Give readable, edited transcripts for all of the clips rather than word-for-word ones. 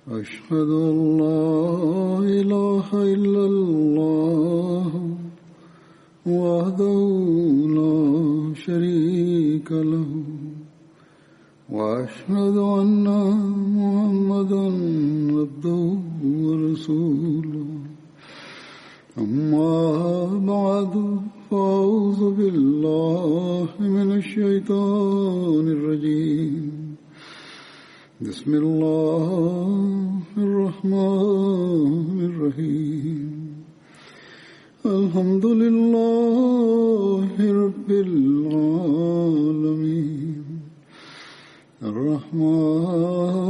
أشهد أن لا إله إلا الله وحده لا شريك له وأشهد أن محمدا عبده ورسوله أما بعد فأعوذ بالله من الشيطان الرجيم بسم الله الرحمن الرحيم الحمد لله رب العالمين الرحمن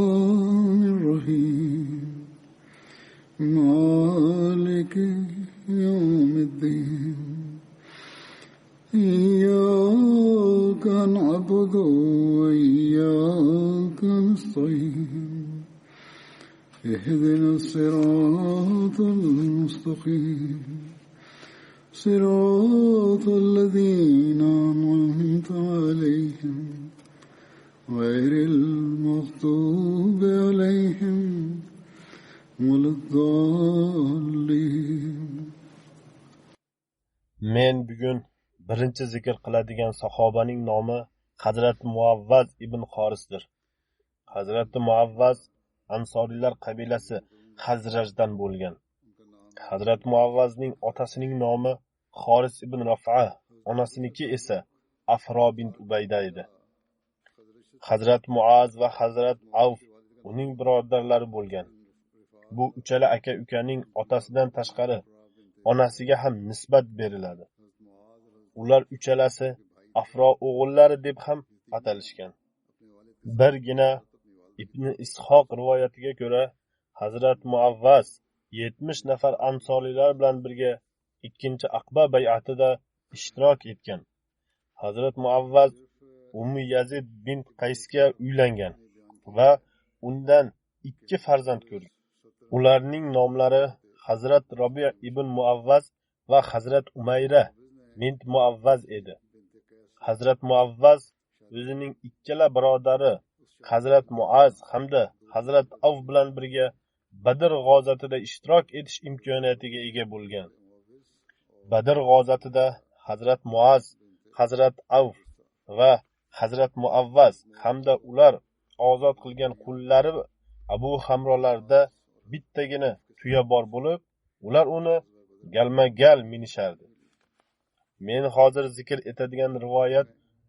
الرحيم مالك يوم الدين إياك نعبد وإياك نستعين اهدنا الصراط المستقيم صراط الذين أنعمت عليهم غير المغضوب عليهم ولا الضالين. Men bugun birinchi zikr qiladigan sahobaning nomi Hazrat Muavvaz ibn Xorisdir. Hazrat Muavvaz Ansoriylar qabilasi Xazrajdan bo'lgan. Hazrat Muavvazning otasining nomi Xoris ibn Raf'a, onasiniki esa Afro bint Ubayda edi. Hazrat Muaz va Hazrat Avf uning birodarlari bo'lgan. Bu uchala aka-ukaning otasidan tashqari onasiga ham nisbat beriladi. Ular uchalasi Afro o'g'illari deb ham atalishgan. Birgina Ibn Ishoq rivoyatiga ko'ra, Hazrat Muavvaz 70 nafar ansoriylar bilan birga ikkinchi Aqba bay'atida ishtirok etgan. Hazrat Muavvaz Ummu Yazid bint Qaysga uylangan va undan 2 farzand ko'rgan. Ularning nomlari Hazrat Robi' ibn Muavvaz va Hazrat Umayra bint Muavvaz edi. Hazrat Muavvaz o'zining ikkala birodari Hazrat Muaz hamda Hazrat Avf bilan birga Badr g'azotida ishtirok etish imkoniyatiga ega bo'lgan. Badr g'azotida Hazrat Muaz, Hazrat Avf va Hazrat Muavvaz hamda ular ozod qilgan qullari Abu Hamrolarda bittagina tuya bor bo'lib, ular uni galma-gal minishardi. Men hozir zikr etadigan rivoyat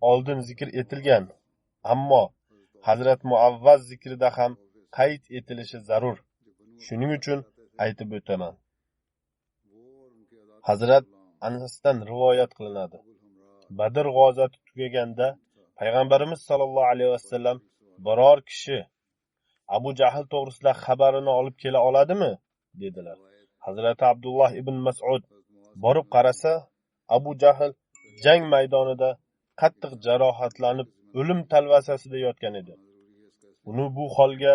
oldin zikr etilgan, ammo Hazrat Muavvaz zikrida ham qayd etilishi zarur. Shuning uchun aytib o'taman. Hazrat Anasdan rivoyat qilinadi. Badr g'azoti tugaganda Payg'ambarimiz sollallohu alayhi vasallam biror kishi Abu Jahl to'g'risida xabarini olib kela oladimi? Dedilar. Hazrat Abdullah ibn Mas'ud borib qarasa, Abu Jahl jang maydonida qattiq jarohatlanib, o'lim talvasasida yotgan edi. Uni bu holga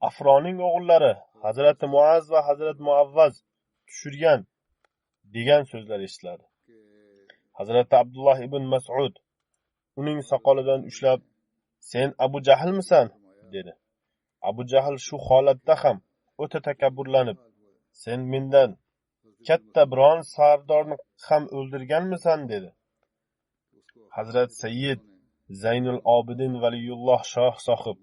Afroning o'g'illari Hazrat Muaz va Hazrat Muavvaz tushirgan degan so'zlar eshitiladi. Hazrat Abdullah ibn Mas'ud uning soqolidan ushlab, "Sen Abu Jahlmisan?" dedi. Abu Jahl shu holatda ham o'ta takabburlanib, "Sen mendan katta biron sardorni ham o'ldirganmisan?" dedi. Hazrat Sayyid Zaynul Obidin Valiyulloh Shoh sohib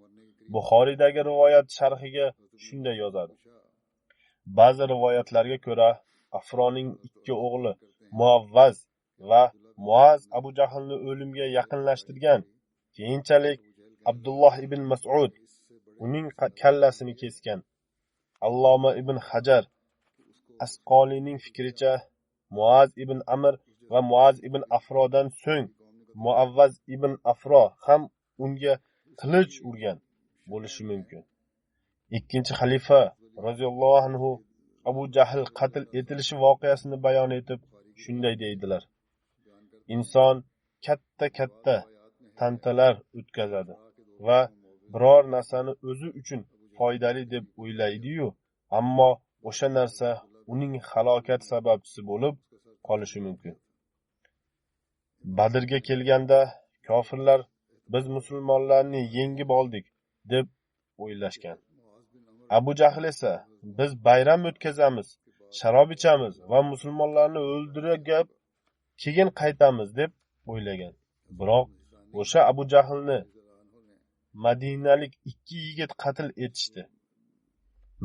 Buxoriydagi rivoyat sharhiga shunday yozadi. Ba'zi rivoyatlarga ko'ra, Afroning 2 o'g'li Muavvaz va Muaz Abu Jahlni o'limga yaqinlashtirgan. Keyinchalik Abdulloh ibn Mas'ud uning kallasini kesgan. Alloma ibn Hajar Asqolining fikricha, Muaz ibn Amr va Muaz ibn Afrodan so'ng Muavvaz ibn Afro ham unga qilich urgan bo'lishi mumkin. Ikkinchi xalifa roziyallohu anhu Abu Jahl qatl etilishi voqeasini bayon etib shunday deydilar: Inson katta tantalar o'tkazadi va biror narsani o'zi uchun foydali deb o'ylaydi-yu, ammo o'sha narsa uning halokat sababchisi bo'lib qolishi mumkin. Badrga kelganda kofirlar biz musulmonlarni yengib oldik deb o'ylashgan. Abu Jahl esa biz bayram o'tkazamiz, sharob ichamiz va musulmonlarni o'ldirib keyin qaytamiz deb o'ylagan. Biroq o'sha Abu Jahlni madinalik 2 yigit qatl etishdi.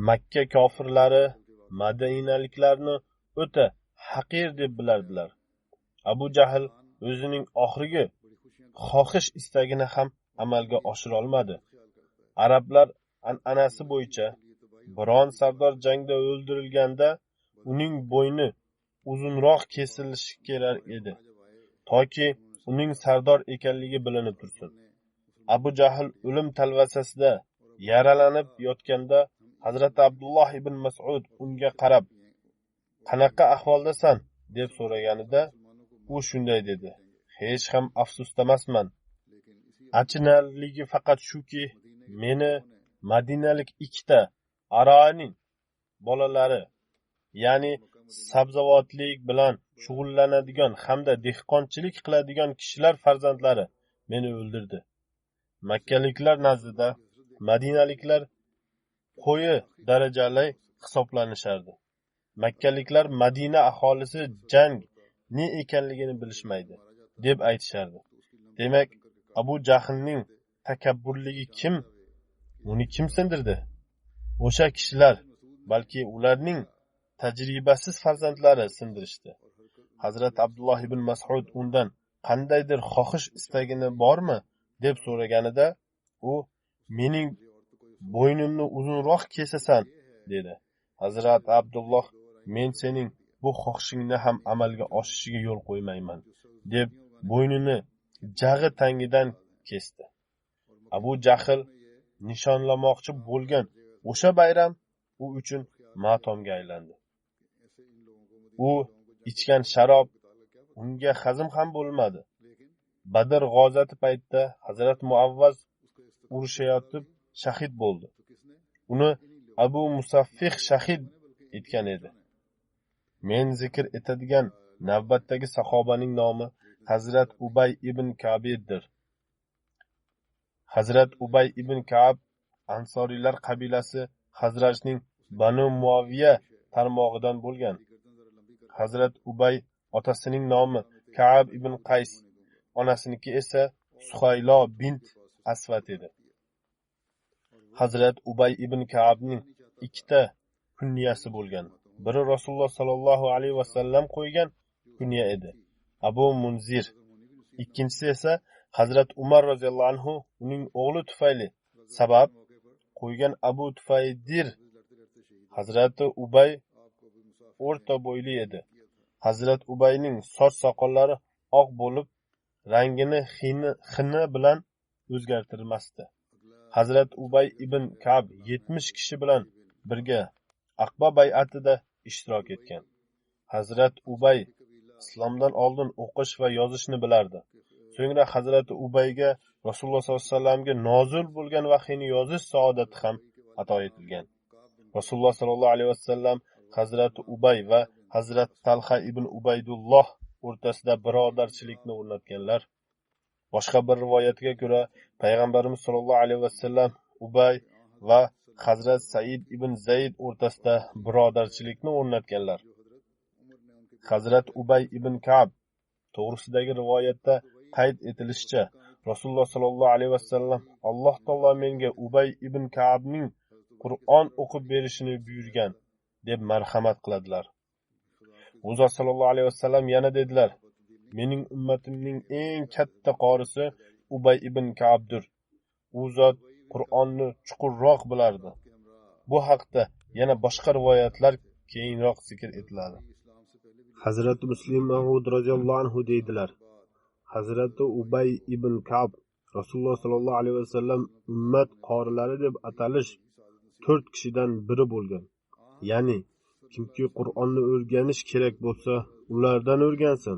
Makka kofirlari madinaliklarni o'ta haqir deb bilardilar. Abu Jahl o'zining oxirgi xohish istagini ham amalga oshira olmadi. Arablar an'anasi bo'yicha biron sardor jangda o'ldirilganda uning bo'yni uzunroq kesilishi kerak edi, toki uning sardor ekanligi bilinib tursin. Abu Jahl o'lim talvasasida yaralanib yotganda Hazrat Abdulloh ibn Mas'ud unga qarab, "Qanaqa ahvoldasan?" deb so'raganida, u shunday dedi: "Hech ham afsusdamasman. Achinarligi faqat shuki, meni madinalik 2 Aroning bolalari, ya'ni sabzavotlik bilan shug'ullanadigan hamda dehqonchilik qiladigan kishilar farzandlari meni o'ldirdi." Makkaliklar nazdida madinaliklar qo'yi darajali hisoblanishardi. Makkaliklar Madina aholisi jang ne ekanligini bilishmaydi deb aytishardi. Demak, Abu Jahlning takabburligi uni kim sindirdi? O'sha kishilar, balki ularning tajribasiz farzandlari sindirishdi. Hazrat Abdulloh ibn Mas'ud undan qandaydir xohish istagini bormi deb so'raganida, u "Mening bo'ynimni uzunroq kesasan" dedi. Hazrat Abdulloh "Men sening bu xohishingni ham amalga oshishiga yo'l qo'ymayman" deb bo'ynini jag'i tangidan kesdi. Abu Jahl nishonlamoqchi bo'lgan o'sha bayram u uchun matomga aylandi. U ichgan sharob unga hazm ham bo'lmadi. Badr g'ozati paytida Hazrat Muavvaz urushayotib shahid bo'ldi. Uni Abu Musaffih shahid etgan edi. Men zikr etadigan navbatdagi sahobaning nomi Hazrat Ubay ibn Ka'bdir. Hazrat Ubay ibn Ka'b Ansoriylar qabilasi Hazrajning Banu Muaviya tarmog'idan bo'lgan. Hazrat Ubay otasining nomi Ka'b ibn Qays, onasiniki esa Suhaylo bint Asvat edi. Hazrat Ubay ibn Ka'bning 2 kunyasi bo'lgan. Biri Rasululloh sallallohu alayhi vasallam qo'ygan kunya edi, Abu Munzir. Ikkinchisi esa Hazrat Umar roziyallohu anhu uning o'g'li tufayli sabab qo'ygan Abu Tufaydir. Hazrati Ubay o'rta bo'yli edi. Hazrat Ubayning soch soqollari oq bo'lib, rangini xini bilan o'zgartirmasdi. Hazrat Ubay ibn Ka'b 70 kishi bilan birga Aqba bay'atida ishtirok etgan. Hazrat Ubay islomdan oldin o'qish va yozishni bilardi. So'ngra Hazrat Ubayga Rasululloh sollallohu alayhi vasallamga nozil bo'lgan vahiyni yozish saodati ham ato etilgan. Rasululloh sollallohu alayhi vasallam Hazrat Ubay va Hazrat Talha ibn Ubaydulloh o'rtasida birodarchilikni o'rnatganlar. Boshqa bir rivoyatga ko'ra, payg'ambarimiz sollallohu alayhi vasallam Ubay va Hazrat Said ibn Zayd o'rtasida birodarchilikni o'rnatganlar. Hazrat Ubay ibn Ka'b to'g'risidagi rivoyatda qayd etilishicha, Rasululloh sollallohu alayhi vasallam Alloh taolo menga Ubay ibn Ka'bning Qur'on o'qib berishini buyurgan deb marhamat qiladilar. U zot sollallohu alayhi vasallam yana dedilar: "Mening ummatimning eng katta qorisi Ubay ibn Ka'bdir. U zot Qur'onni chuqurroq bilardi." Bu haqda yana boshqa rivoyatlar keyinroq zikr etiladi. Hazrat Muslim Ma'ud roziyallohu anhu deydilar: Hazrati Ubay ibn Ka'b Rasululloh sollallohu alayhi vasallam ummat qorilari deb atalish 4 kishidan biri bo'lgan. Ya'ni kimki Qur'onni o'rganish kerak bo'lsa, ulardan o'rgansin.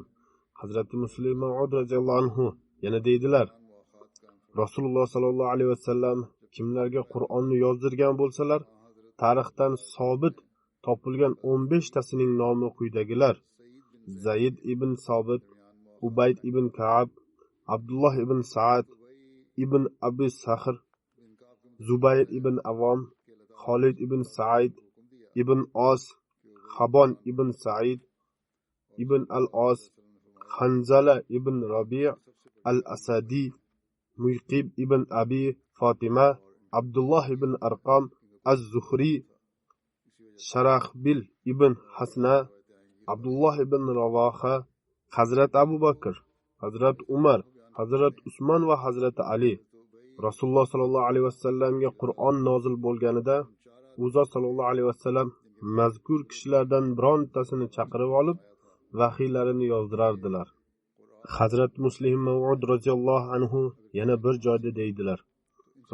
Hazrati Muslim Ma'ud roziyallohu anhu yana deydilar: Rasululloh sollallohu alayhi vasallam kimlarga Qur'onni yozdirgan bo'lsalar, tarixdan sobit topilgan 15 tasining nomi quyidagilar: Zayd ibn Sobit, Ubayd ibn Ka'b, Abdullah ibn Sa'ad, ibn Abi Sahr, Zubayr ibn Avom, Xolid ibn Said ibn Os, Xabon ibn Said ibn al-Os, Hanzala ibn Rabi' al-Asadi, Muqib ibn Abi Fatima, Abdullah ibn Arqam az-Zuhri, Sharaxbil ibn Hasna, Abdullah ibn Ravaha, Hazrat Abu Bakr, Hazrat Umar, Hazrat Usmon va Hazrat Ali. Rasululloh sallallohu alayhi vasallamga Qur'on nozil bo'lganida u zot sallallohu alayhi vasallam mazkur kishilardan birontasini chaqirib olib vahiylarini yozdirardilar. Hazrat Muslim Mav'ud roziyallohu anhu yana bir joyda deydilar: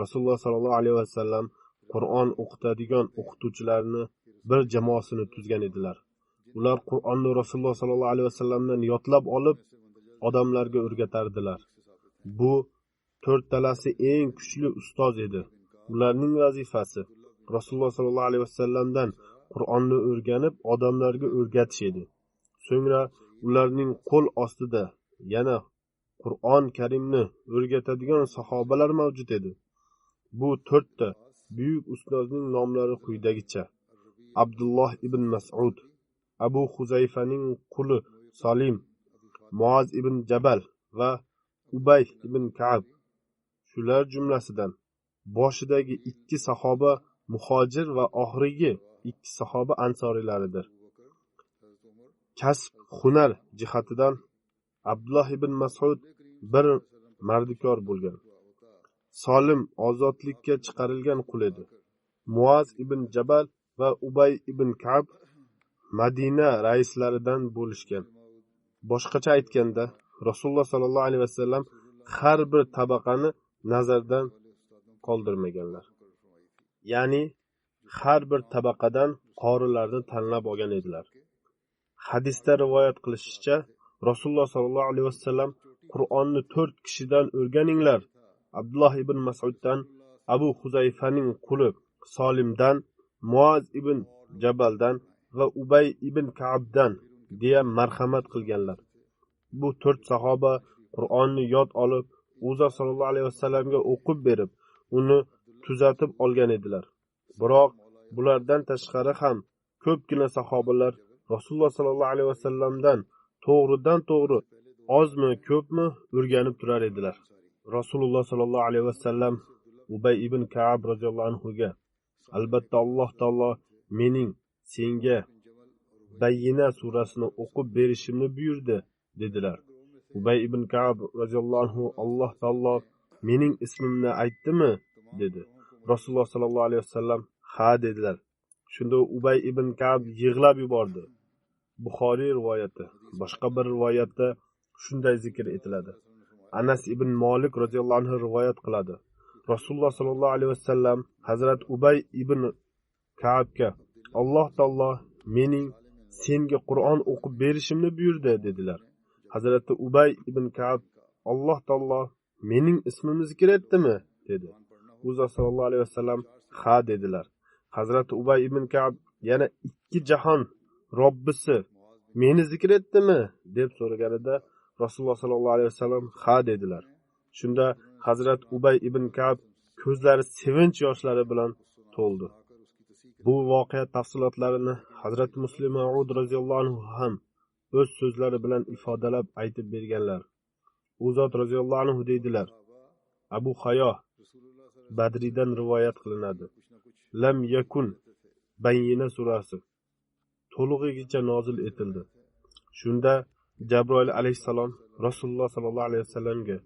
Rasululloh sallallohu alayhi vasallam Qur'on o'qitadigan o'qituvchilarni bir jamoasini tuzgan edilar. Ular Qur'onni Rasululloh sallallohu alayhi vasallamdan yodlab olib odamlarga o'rgatardilar. Bu to'rtalasi eng kuchli ustoz edi. Ularning vazifasi Rasululloh sallallohu alayhi vasallamdan Qur'onni o'rganib odamlarga o'rgatish edi. So'ngra ularning qo'l ostida yana Qur'on Karimni o'rgatadigan sahobalar mavjud edi. Bu to'rtta buyuk ustozning nomlari quyidagicha: Abdulloh ibn Mas'ud, Abu Huzayfaning quli Salim, Muaz ibn Jabal va Ubay ibn Ka'b. Shular jumlasidan boshidagi 2 sahoba muhojir va oxirgi 2 sahoba ansoriylaridir. Kasb, hunar jihatidan Abdullah ibn Mas'ud bir mardikor bo'lgan. Solim ozodlikka chiqarilgan qul edi. Muaz ibn Jabal va Ubay ibn Ka'b Madina raislaridan bo'lishgan. Boshqacha aytganda, Rasululloh sallallohu alayhi vasallam har bir tabaqani nazardan qoldirmaganlar. Ya'ni har bir tabaqadan qorilarni tanlab olgan edilar. Hadisda rivoyat qilishicha, Rasululloh sallallohu alayhi vasallam Qur'onni 4 kishidan o'rganinglar. Abdullah ibn Mas'uddan, Abu Huzayfaning quli Solimdan, Muaz ibn Jabaldan va Ubay ibn Ka'bdan deya marhamat qilganlar. Bu 4 sahoba Qur'onni yod olib, Uzza sallallohu alayhi vasallamga o'qib berib, uni tuzatib olgan edilar. Biroq bulardan tashqari ham ko'pgina sahobalar Rasululloh sallallohu alayhi vasallamdan to'g'ridan to'g'ri ozmi ko'pmi o'rganib turar edilar. Rasululloh sallallohu alayhi vasallam Ubay ibn Ka'b roziyallohu anhuga: albatta Alloh taolo mening senga Bayyina surasini o'qib berishimni buyurdi dedilar. Ubay ibn Ka'b roziyallohu anhu: Alloh taolo mening ismimni aytdimi dedi. Rasululloh sallallohu alayhi vasallam ha dedilar. Shunda Ubay ibn Ka'b yig'lab yubordi. Buxoriy rivoyati. Boshqa bir rivoyatda shunday zikr etiladi. Anas ibn Malik roziyallohu anhu rivoyat qiladi. Rasululloh sallallohu alayhi vasallam Hazrat Ubay ibn Ka'bga: Alloh taolo mening senga Qur'on o'qib berishimni buyurdi dedilar. Hazrat Ubay ibn Ka'b: Alloh taolo mening ismimni zikr etdimi dedi. Uzza sallallohu alayhi vasallam ha dedilar. Hazrat Ubay ibn Ka'b yana 2 jahon Robbisi meni zikr etdimi deb so'raganida Rasululloh sallallohu alayhi vasallam ha dedilar. Shunda Hazrat Ubay ibn Ka'b ko'zlari sevinch yoshlari bilan to'ldi. Bu voqea tafsilotlarini Hazrat Muslim Mav'ud roziyallohu anhu ham o'z so'zlari bilan ifodalab aytib berganlar. U zot roziyallohu anhu deydilar: Abu Hayo Badridan rivoyat qilinadi. Lam yakun Bayyina surasi to'lig'igacha nozil etildi. Shunda Jabroil alayhissalom Rasululloh sallallohu alayhi vasallamga: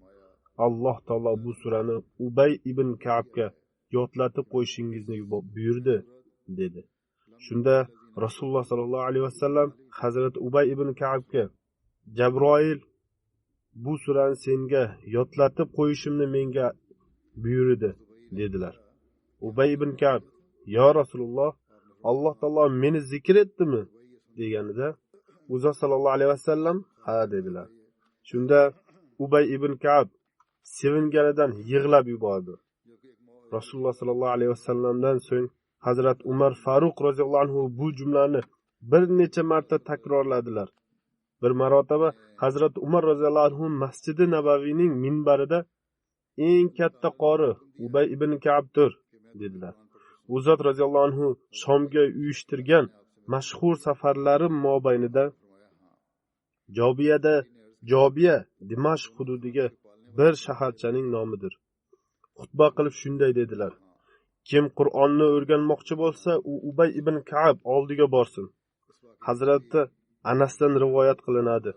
Alloh taolo bu surani Ubay ibn Ka'bga yodlatib qo'yishingizni buyurdi dedi. Shunda Rasululloh sallallohu alayhi vasallam Hazrat Ubay ibn Ka'bga: Jabroil bu surani senga yodlatib qo'yishimni menga buyurdi dedilar. Ubay ibn Ka'b: yo Rasululloh, Alloh taolo meni zikr etdimi deganida Uzza sallallohu alayhi vasallam ha dedilar. Shunda Ubay ibn Ka'b sevinganidan yig'lab yubordi. Rasululloh sallallohu alayhi vasallamdan so'ng Hazrat Umar Faruq roziyallohu anhu bu jumlani bir necha marta takrorladilar. Bir marotaba Hazrat Umar roziyallohu anhu Masjid-i Nabaviyning minbarida eng katta qori Ubay ibn Ka'bdir dedilar. u zot roziyallohu anhu Shomga uyushtirgan mashhur safarlari mobaynida Jobiya Dimashq hududiga bir shaharchaning nomidir. Xutba qilib shunday dedilar: kim Qur'onni o'rganmoqchi bo'lsa, u Ubay ibn Ka'b oldiga borsin. Hazrati Anasdan rivoyat qilinadi.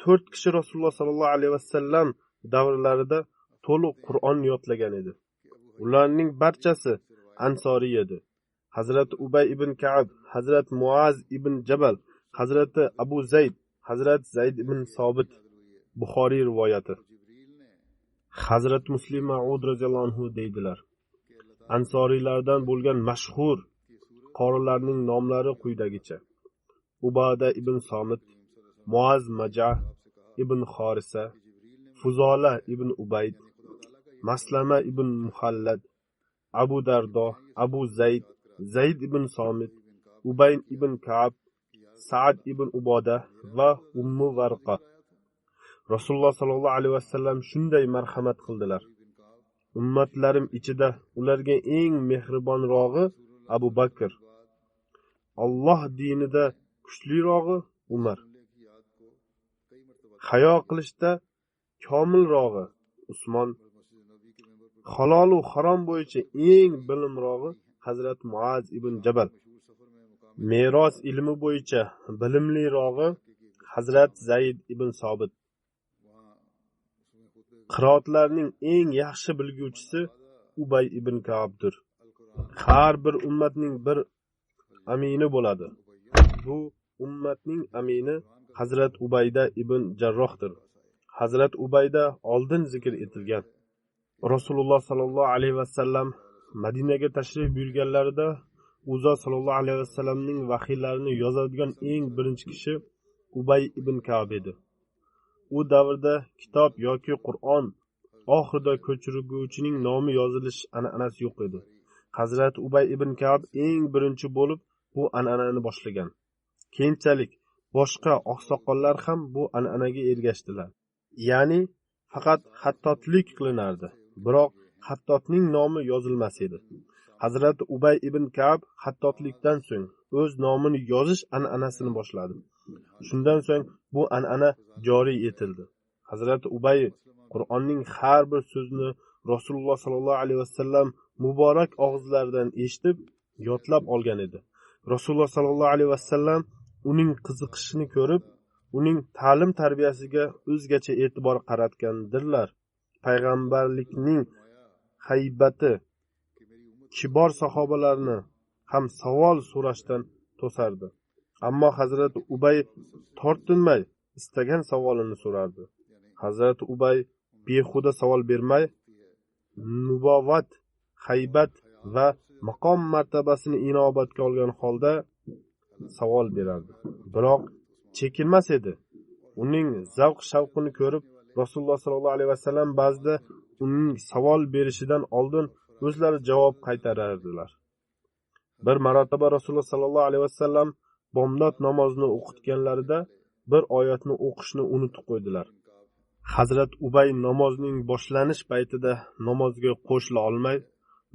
4 kishi Rasululloh sallallohu alayhi vasallam davrlarida to'liq Qur'on yodlagan edi. Ularning barchasi ansoriy edi. Hazrati Ubay ibn Ka'b, Hazrati Muaz ibn Jabal, Hazrati Abu Zayd, Hazrati Zayd ibn Sobit. Buxoriy rivoyati. Hazrat Muslim Ma'ud roziyallohu anhu deydilar: Ansoriylardan bo'lgan mashhur qorilarning nomlari quyidagicha: Ubada ibn Somit, Muaz Majah ibn Xorisa, Fuzola ibn Ubayd, Maslama ibn Muhallad, Abu Dardo, Abu Zayd, Zayd ibn Somit, Ubayn ibn Ka'b, Sa'd ibn Uboda va Ummu Varqa. Rasululloh sallallohu alayhi vasallam shunday marhamat qildilar: ummatlarim ichida ularga eng mehribonrog'i Abu Bakr, Alloh dinida kuchlirog'i Umar, hayo qilishda komilrog'i Usmon, halol va harom bo'yicha eng bilimrog'i Hazrat Muaz ibn Jabal, meros ilmi bo'yicha bilimlirog'i Hazrat Zayd ibn Sobit, qiroatlarning eng yaxshi bilguvchisi Ubay ibn Ka'bdir. Har bir ummatning bir amini bo'ladi. Bu ummatning amini Hazrat Ubayda ibn Jarrohdir. Hazrat Ubayda oldin zikr etilgan. Rasululloh sallallohu alayhi vasallam Madinaga tashrif buyurganlarida u zot sallallohu alayhi vasallamning vahiylarini yozadigan eng birinchi kishi Ubay ibn Ka'b edi. U davrda kitob yoki Qur'on oxirida ko'chiruvchining nomi yozilish an'anasi yo'q edi. Hazrat Ubay ibn Ka'b eng birinchi bo'lib bu an'anani boshlagan. Keyinchalik boshqa oqsoqollar ham bu an'anaga ergashdilar. Ya'ni faqat xattotlik qilinardi, biroq xattotning nomi yozilmas edi. Hazrat Ubay ibn Ka'b xattotlikdan so'ng o'z nomini yozish an'anasini boshladi. Shundan so'ng bu an'ana joriy etildi. Hazrat Ubay Qur'onning har bir so'zini Rasululloh sallallohu alayhi vasallam muborak og'izlaridan eshitib, yodlab olgan edi. Rasululloh sallallohu alayhi vasallam uning qiziqishini ko'rib, uning ta'lim tarbiyasiga o'zgacha e'tibor qaratgandirlar. Payg'ambarlikning haybati kibor sahobalarni ham savol so'rashdan to'sardi. Ammo Hazrat Ubay tortinmay istagan savolini so'rardi. Hazrat Ubay behuda savol bermay, nubovat, haybat va maqom martabasini inobatga olgan holda savol berardi. Biroq chekinmas edi. Uning zavq-shavqini ko'rib, Rasululloh sallallohu alayhi vasallam ba'zida uning savol berishidan oldin o'zlari javob qaytarardilar. Bir marotaba Rasululloh sallallohu alayhi vasallam bomdod namozini o'qitganlarida bir oyatni o'qishni unutib qo'ydilar. Hazrat Ubay namozning boshlanish paytida namozga qo'shila olmay,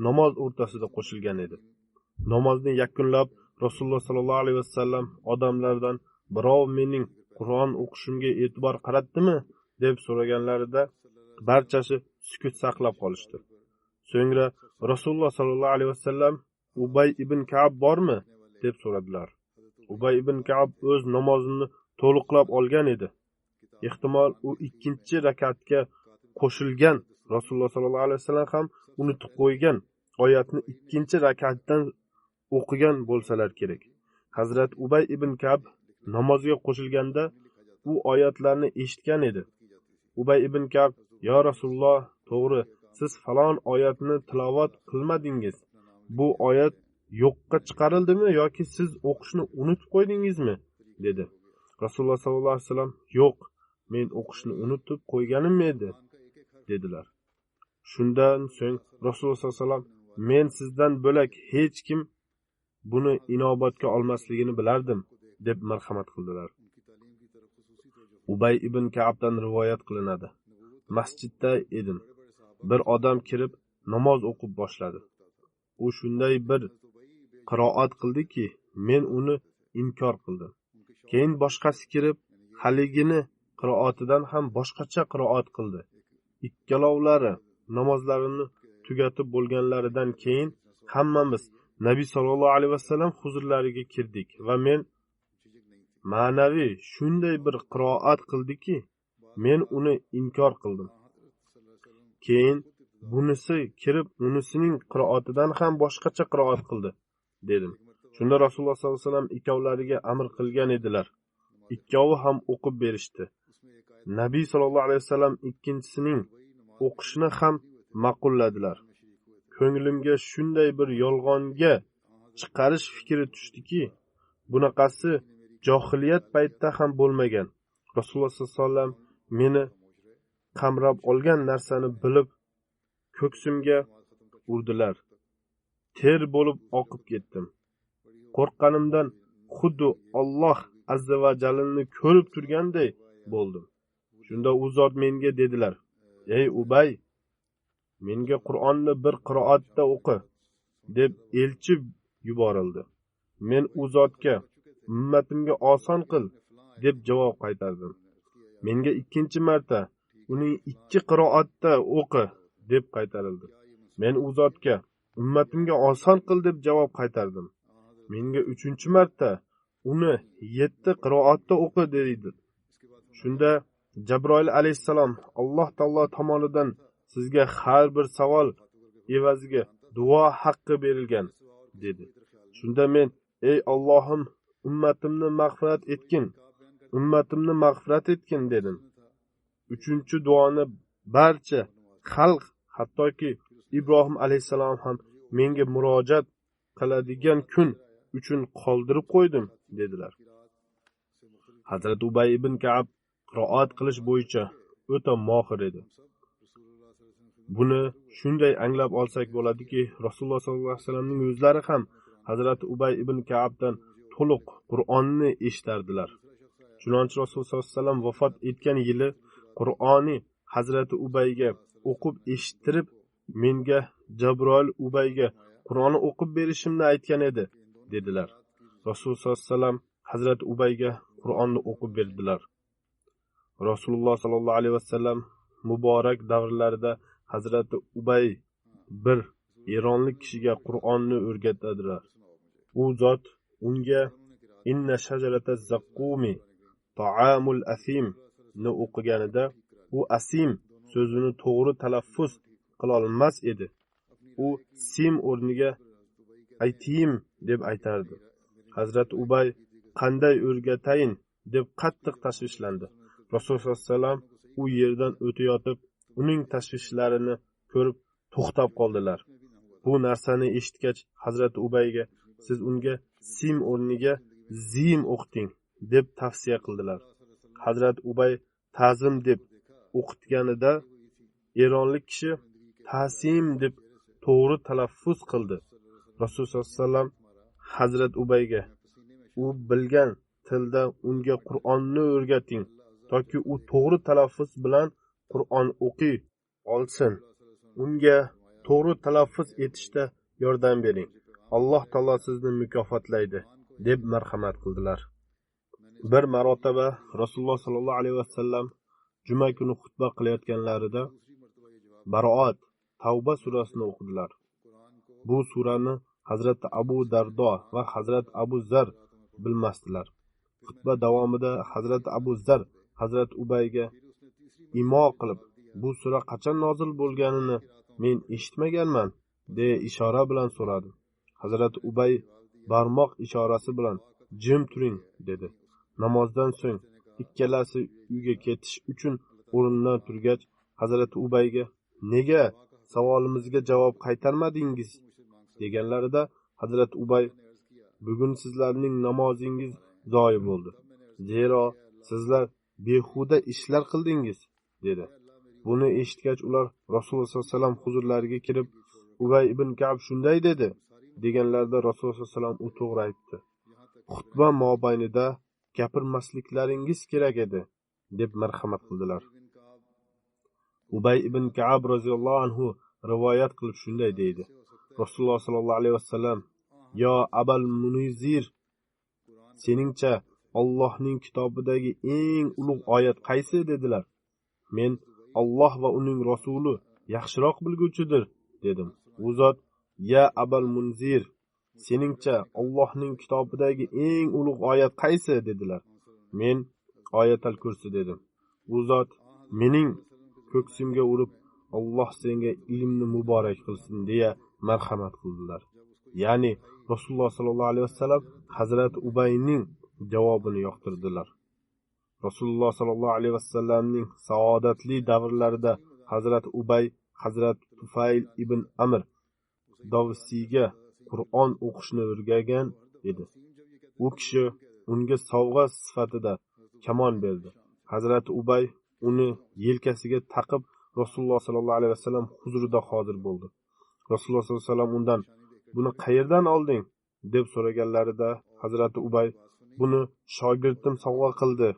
namoz o'rtasida qo'shilgan edi. Namozni yakunlab, Rasululloh sallallohu alayhi vasallam odamlardan birov mening Qur'on o'qishimga e'tibor qaratdimi deb so'raganlarida barchasi sukut saqlab qolishdi. So'ngra Rasululloh sallallohu alayhi vasallam Ubay ibn Ka'b bormi deb so'radilar. Ubay ibn Ka'b o'z namozini to'liqlab olgan edi. Ehtimol u ikkinchi rakatga qo'shilgan. Rasululloh sallallohu alayhi vasallam ham unutib qo'ygan oyatni ikkinchi rakatdan o'qigan bo'lsalar kerak. Hazrat Ubay ibn Ka'b namozga qo'shilganda u oyatlarni eshitgan edi. Ubay ibn Ka'b: "Ya Rasululloh, to'g'ri, siz falon oyatni tilovat qilmadingiz. Bu oyat yo'qqa chiqarildimi yoki siz o'qishni unutib qo'ydingizmi?" dedi. Rasululloh sallallohu alayhi vasallam: "Yo'q, men o'qishni unutib qo'yganim edi" dedilar. Shundan so'ng Rasululloh sallallohu alayhi vasallam: "Men sizdan bo'lak hech kim buni inobatga olmasligini bilardim" deb marhamat qildilar. Ubay ibn Ka'bdan rivoyat qilinadi. Masjidda edim. Bir odam kirib namoz o'qib boshladi. u shunday bir qiroat qildiki, men uni inkor qildim. Keyin boshqasi kirib, haligini qiroatidan ham boshqacha qiroat qildi. Ikkalovlari namozlarini tugatib bo'lganlaridan keyin hammamiz Nabiy sallallohu alayhi vasallam huzurlariga kirdik va men ma'naviy shunday bir qiroat qildiki, men uni inkor qildim. Keyin bunisi kirib, unisining qiroatidan ham boshqacha qiroat qildi, dedim. Shunda Rasululloh sollallohu alayhi vasallam ikkovlariga amr qilgan edilar. Ikkovi ham o'qib berishdi. Nabiy sallallohu alayhi vasallam ikkinchisining o'qishini ham ma'qulladilar. Ko'nglimga shunday bir yolg'onga chiqarish fikri tushdiki, bunaqasi johiliyat paytida ham bo'lmagan. Rasululloh sollallohu alayhi vasallam meni qamrab olgan narsani bilib ko'ksimga urdilar. Ter bo'lib oqib ketdim. Qo'rqqanimdan xuddi Alloh azza va jallani ko'rib turganday bo'ldim. Shunda u zot menga dedilar: "Ey Ubay, menga Qur'onni bir qiroatda o'qi", deb elchi yuborildi. Men u zotga ummatimga oson qil deb javob qaytardim. Menga ikkinchi marta uning ikki qiroatda o'qi deb qaytarildi. Men u zotga ummatimga oson qil deb javob qaytardim. Menga uchinchi marta uni 7 qiroatda o'qi dedi. Shunda Jabroil alayhissalom Alloh taolo tomonidan sizga har bir savol evaziga duo haqqi berilgan, dedi. Shunda men: "Ey Allohim, ummatimni mag'firat etgin", dedim. Uchinchi duoni barcha xalq, hattoki Ibrohim alayhissalom ham menga murojaat qiladigan kun uchun qoldirib qo'ydim, dedilar. Hazrat Ubay ibn Ka'b qiroat qilish bo'yicha o'ta mohir edi. Buni shunday anglab olsak bo'ladiki, Rasululloh sollallohu alayhi vasallamning o'zlari ham Hazrat Ubay ibn Ka'bdan to'liq Qur'onni eshitardilar. Chunonchi Rasululloh sollallohu alayhi vasallam vafot etgan yili Qur'onni Hazrat Ubayga o'qib eshittirib, menga Jabroil Ubayga Qur'onni o'qib berishimni aytgan edi, dedilar. Rasululloh sollallohu alayhi vasallam Hazrat Ubayga Qur'onni o'qib berdilar. Rasululloh sollallohu alayhi vasallam muborak davrlarida Hazrat Ubay bir eronlik kishiga Qur'onni o'rgatadilar. U zot unga inna shajarata zaqqumi ta'amul asim ni o'qiganida, u asim so'zini to'g'ri talaffuz qila olmas edi. U sim o'rniga aytiyim deb aytardi. Hazrat Ubay qanday o'rgatayin deb qattiq tashvishlandi. Rasululloh sollallohu alayhi vasallam u yerdan o'tayotib, uning tashvishlarini ko'rib to'xtab qoldilar. Bu narsani eshitgach, Hazrat Ubayga siz unga sim o'rniga zim o'qiting deb tavsiya qildilar. Hazrat Ubay ta'zim deb o'qitganida eronlik kishi tasim deb to'g'ri talaffuz qildi. Rasululloh sollallohu alayhi vasallam Hazrat Ubayga u bilgan tilda unga Qur'onni o'rgating, toki u to'g'ri talaffuz bilan Qur'on o'qiy olsin. Unga to'g'ri talaffuz etishda yordam bering. Alloh taolo sizni mukofotlaydi, deb marhamat qildilar. Bir marotaba Rasululloh sollallohu alayhi vasallam juma kuni xutba qilayotganlarida Baroat, Tavba surasini o'qidilar. Bu surani Hazrat Abu Dardo va Hazrat Abu Zar bilmasdilar. Xutba davomida Hazrat Abu Zar Hazrat Ubayga imo qilib, bu sura qachon nozil bo'lganini men eshitmaganman, deya ishora bilan so'radi. Hazrat Ubay barmoq ishorasi bilan jim turing, dedi. Namozdan so'ng ikkalasi uyga ketish uchun o'rnidan turgach, Hazrat Ubayga nega savolimizga javob qaytarmadingiz deganlarida, Hazrat Ubay bugun sizlarning namozingiz zoyi bo'ldi. Zero sizlar behuda ishlar qildingiz, dedi. Buni eshitgach ular Rasululloh sollallohu alayhi vasallam huzurlariga kirib, Ubay ibn Ka'b shunday dedi deganlarida Rasululloh sollallohu alayhi vasallam u to'g'ri aytdi. Xutba mobaynida gapirmasliklaringiz kerak edi, deb marhamat qildilar. Ubay ibn Ka'b roziyallohu anhu rivoyat qilib shunday deydi. Rasululloh sollallohu alayhi vasallam: "Yo Abal Munzir, seningcha Allohning kitobidagi eng ulug' oyat qaysi?" dedilar. Men: "Alloh va uning rasuli yaxshiroq bilguvchidir" dedim. U zot: "Ya Abal Munzir, seningcha Allohning kitobidagi eng ulug' oyat qaysi?" dedilar. Men: "Oyatal Kursi" dedim. U zot mening ko'ksimga urib, "Alloh senga ilmni muborak qilsin" deya marhamat qildilar. Ya'ni Rasululloh sollallohu alayhi vasallam Hazrat Ubayning javobini yoqtirdilar. Rasululloh sollallohu alayhi vasallamning saodatli davrlarida Hazrat Ubay Hazrat Tufayl ibn Amr Dovsiyga Qur'on o'qishni o'rgagan edi. U kishi unga sovg'a sifatida kamon berdi. Hazrat Ubay uni yelkasiga taqib Rasululloh sollallohu alayhi vasallam huzurida hozir bo'ldi. Rasululloh sollallohu alayhi vasallam undan: "Buni qayerdan olding?" deb so'raganlarida Hazrat Ubay: "Buni shogirdim sovg'a qildi"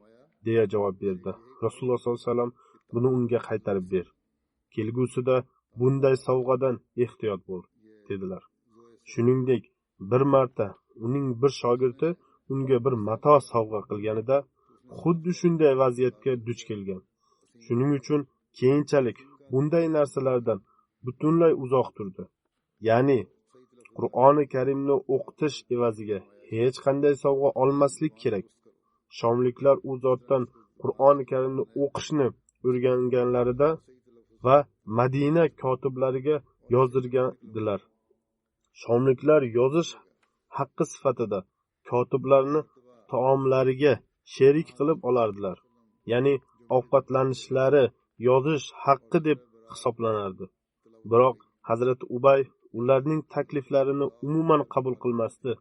deya javob berdi. Rasululloh sollallohu alayhi vasallam: "Buni unga qaytarib ber. Kelgusida bunday sovg'adan ehtiyot bo'l" dedilar. Shuningdek, bir marta uning bir shogirdi unga bir mato sovg'a qilganida xuddi shunday vaziyatga duch kelgan. Shuning uchun keyinchalik bunday narsalardan butunlay uzoq turdi. Ya'ni Qur'oni Karimni o'qitish evaziga hech qanday sovg'a olmaslik kerak. Shomliklar u zotdan Qur'oni Karimni o'qishni o'rganganlarida va Madina kotiblariga yozdirgandilar. Shomliklar yozish haqqi sifatida kotiblarni taomlariga sherik qilib olardilar. Ya'ni ovqatlanishlari yozish haqqi deb hisoblanardi. Biroq Hazrat Ubay ularning takliflarini umuman qabul qilmasdi.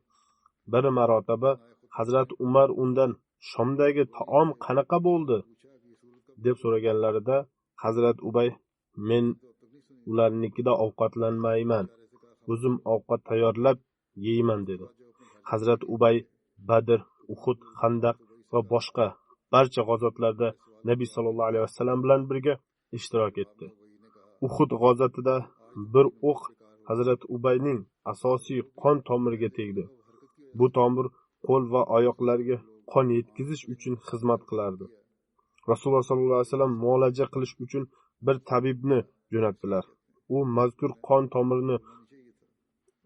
Bir marotaba Hazrat Umar undan "Shomdagi taom qanaqa bo'ldi?" deb so'raganlarida Hazrat Ubay: "Men ularnikida ovqatlanmayman. O'zim ovqat tayyorlab yeyman" dedi. Hazrat Ubay Badr, Uhud, Xandaq va boshqa barcha g'azotlarda Nabiy sallallohu alayhi vasallam bilan birga ishtirok etdi. Uhud g'azotida bir o'q Hazrat Ubayning asosiy qon tomiriga tegdi. Bu tomir qo'l va oyoqlarga qon yetkazish uchun xizmat qilardi. Rasululloh sallallohu alayhi vasallam muolaja qilish uchun bir tabibni jo'natdilar. U mazkur qon tomirini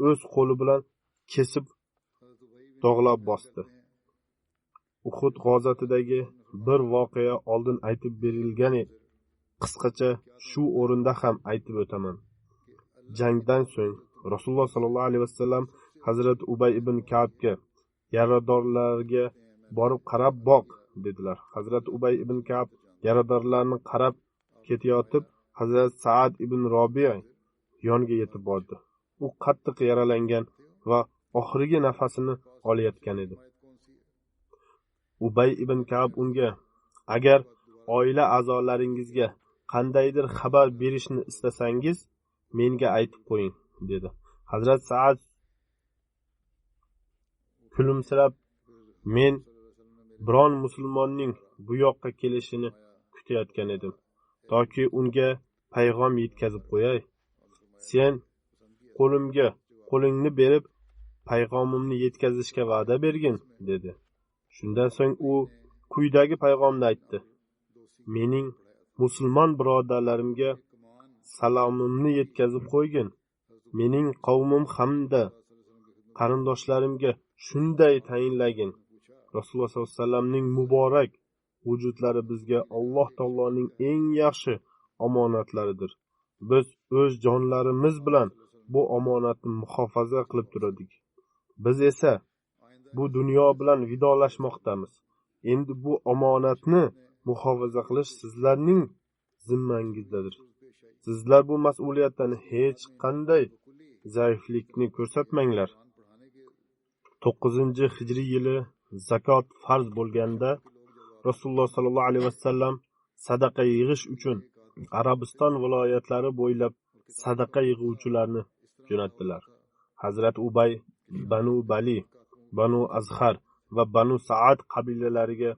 o'z qo'li bilan kesib dog'lab bosdi. Uhud g'azotidagi bir voqea oldin aytib berilgan, qisqacha shu o'rinda ham aytib o'taman. Jangdan so'ng Rasululloh sallallohu alayhi vasallam Hazrat Ubay ibn Ka'bga yaradorlarga borib qarab boq dedilar. Hazrat Ubay ibn Ka'b yaradorlarni qarab ketayotib Hazrat Sa'ad ibn Robiya yoniga yetib bordi. U qattiq yaralangan va oxirgi nafasini olayotgan edi. Ubay ibn Ka'b unga: "Agar oila a'zolaringizga qandaydir xabar berishni istasangiz, menga aytib qo'ying" dedi. Hazrat Sa'ad kulimsirab: "Men biron musulmonning bu yoqqa kelishini kutayotgan edim, toki unga payg'am yetkazib qo'yay. Sen qo'limga qo'lingni berib, payg'amimni yetkazishga va'da bergin" dedi. Shundan so'ng u quyidagi payg'amni aytdi: "Mening musulmon birodarlarimga salomimni yetkazib qo'ygin. Mening qavmim hamda qarindoshlarimga shunday tayinlagin. Rasululloh sollallohu alayhi vasallamning muborak vujudlari bizga Alloh taoloning eng yaxshi omonatlaridir. Biz o'z jonlarimiz bilan bu omonatni muhofaza qilib turadik. Biz esa bu dunyo bilan vidolashmoqdamiz. Endi bu omonatni muhofaza qilish sizlarning zimmangizdadir. Sizlar bu mas'uliyatdan hech qanday zaiflikni ko'rsatmanglar." 9-hijriy yili zakot farz bo'lganda Rasululloh sallallohu alayhi vasallam sadaqa yig'ish uchun Arabiston viloyatlari bo'ylab sadaqa yig'uvchilarni jo'natdilar. Hazrat Ubay Banu Bali, Banu Azhar va Banu Sa'ad qabilalariga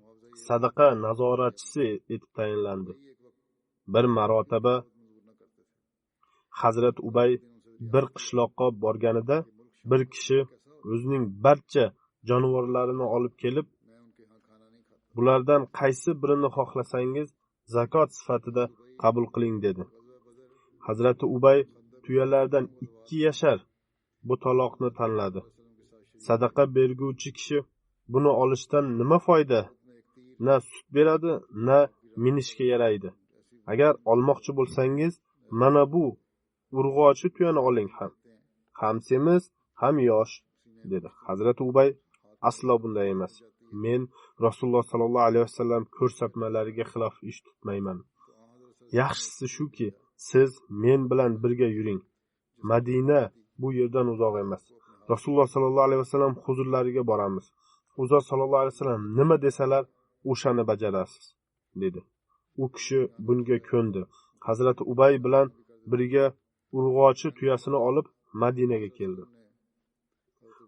sadaqa nazoratchisi etib tayinlandi. Bir marotaba Hazrat Ubay bir qishloqqa borganida bir kishi o'zining barcha jonivorlarini olib kelib, bulardan qaysi birini xohlasangiz zakot sifatida qabul qiling dedi. Hazrati Ubay tuyalardan 2 yashar butaloqni tanladi. Sadaqa berguvchi kishi buni olishdan nima foyda? Na sut beradi, na minishga yaraydi. Agar olmoqchi bo'lsangiz, mana bu urg'ochi tuyani oling ham semiz, ham yosh dedi. Hazrati Ubay aslo bunday emas. Men Rasululloh sallallohu alayhi vasallam ko'rsatmalariga xilof ish tutmayman. Yaxshisi shuki, siz men bilan birga yuring. Madina bu yerdan uzoq emas. Rasululloh sallallohu alayhi vasallam huzurlariga boramiz. U zot sallallohu alayhi vasallam nima desalar, o'shani bajarasiz dedi. U kishi bunga ko'ndi. Hazrati Ubay bilan birga urg'ochi tuyasini olib Madinaga keldi.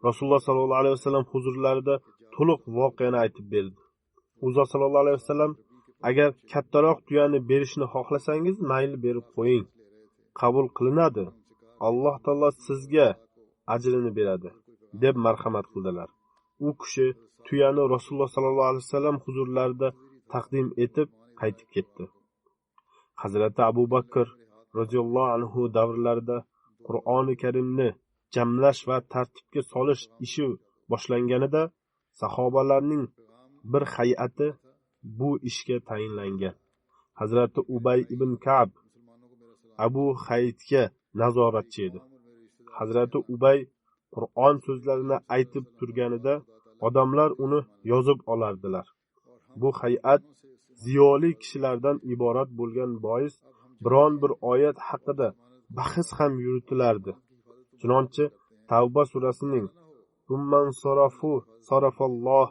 Rasululloh sallallohu alayhi vasallam huzurlarida to'liq voqeani aytib berdi. U zot sallallohu alayhi vasallam agar kattaroq tuyani berishni xohlasangiz, mayli berib qo'ying. Qabul qilinadi. Alloh taolo sizga ajrini beradi deb marhamat qildilar. U kishi tuyani Rasululloh sallallohu alayhi vasallam huzurlarida taqdim etib qaytib ketdi. Hazrati Abu Bakr roziyallohu anhu davrlarida Qur'oni Karimni jamlash va tartibga solish ishi boshlanganida sahobalarning bir hay'ati bu ishga tayinlangan. Hazrati Ubay ibn Ka'b Abu Haytga nazoratchi edi. Hazrati Ubay Qur'on so'zlarini aytib turganida odamlar uni yozib olardilar. Bu hay'at ziyoli kishilardan iborat bo'lgan bois biron bir oyat haqida bahs ham yuritilardi. Chunonchi Tavba surasining "Umman sarafalloh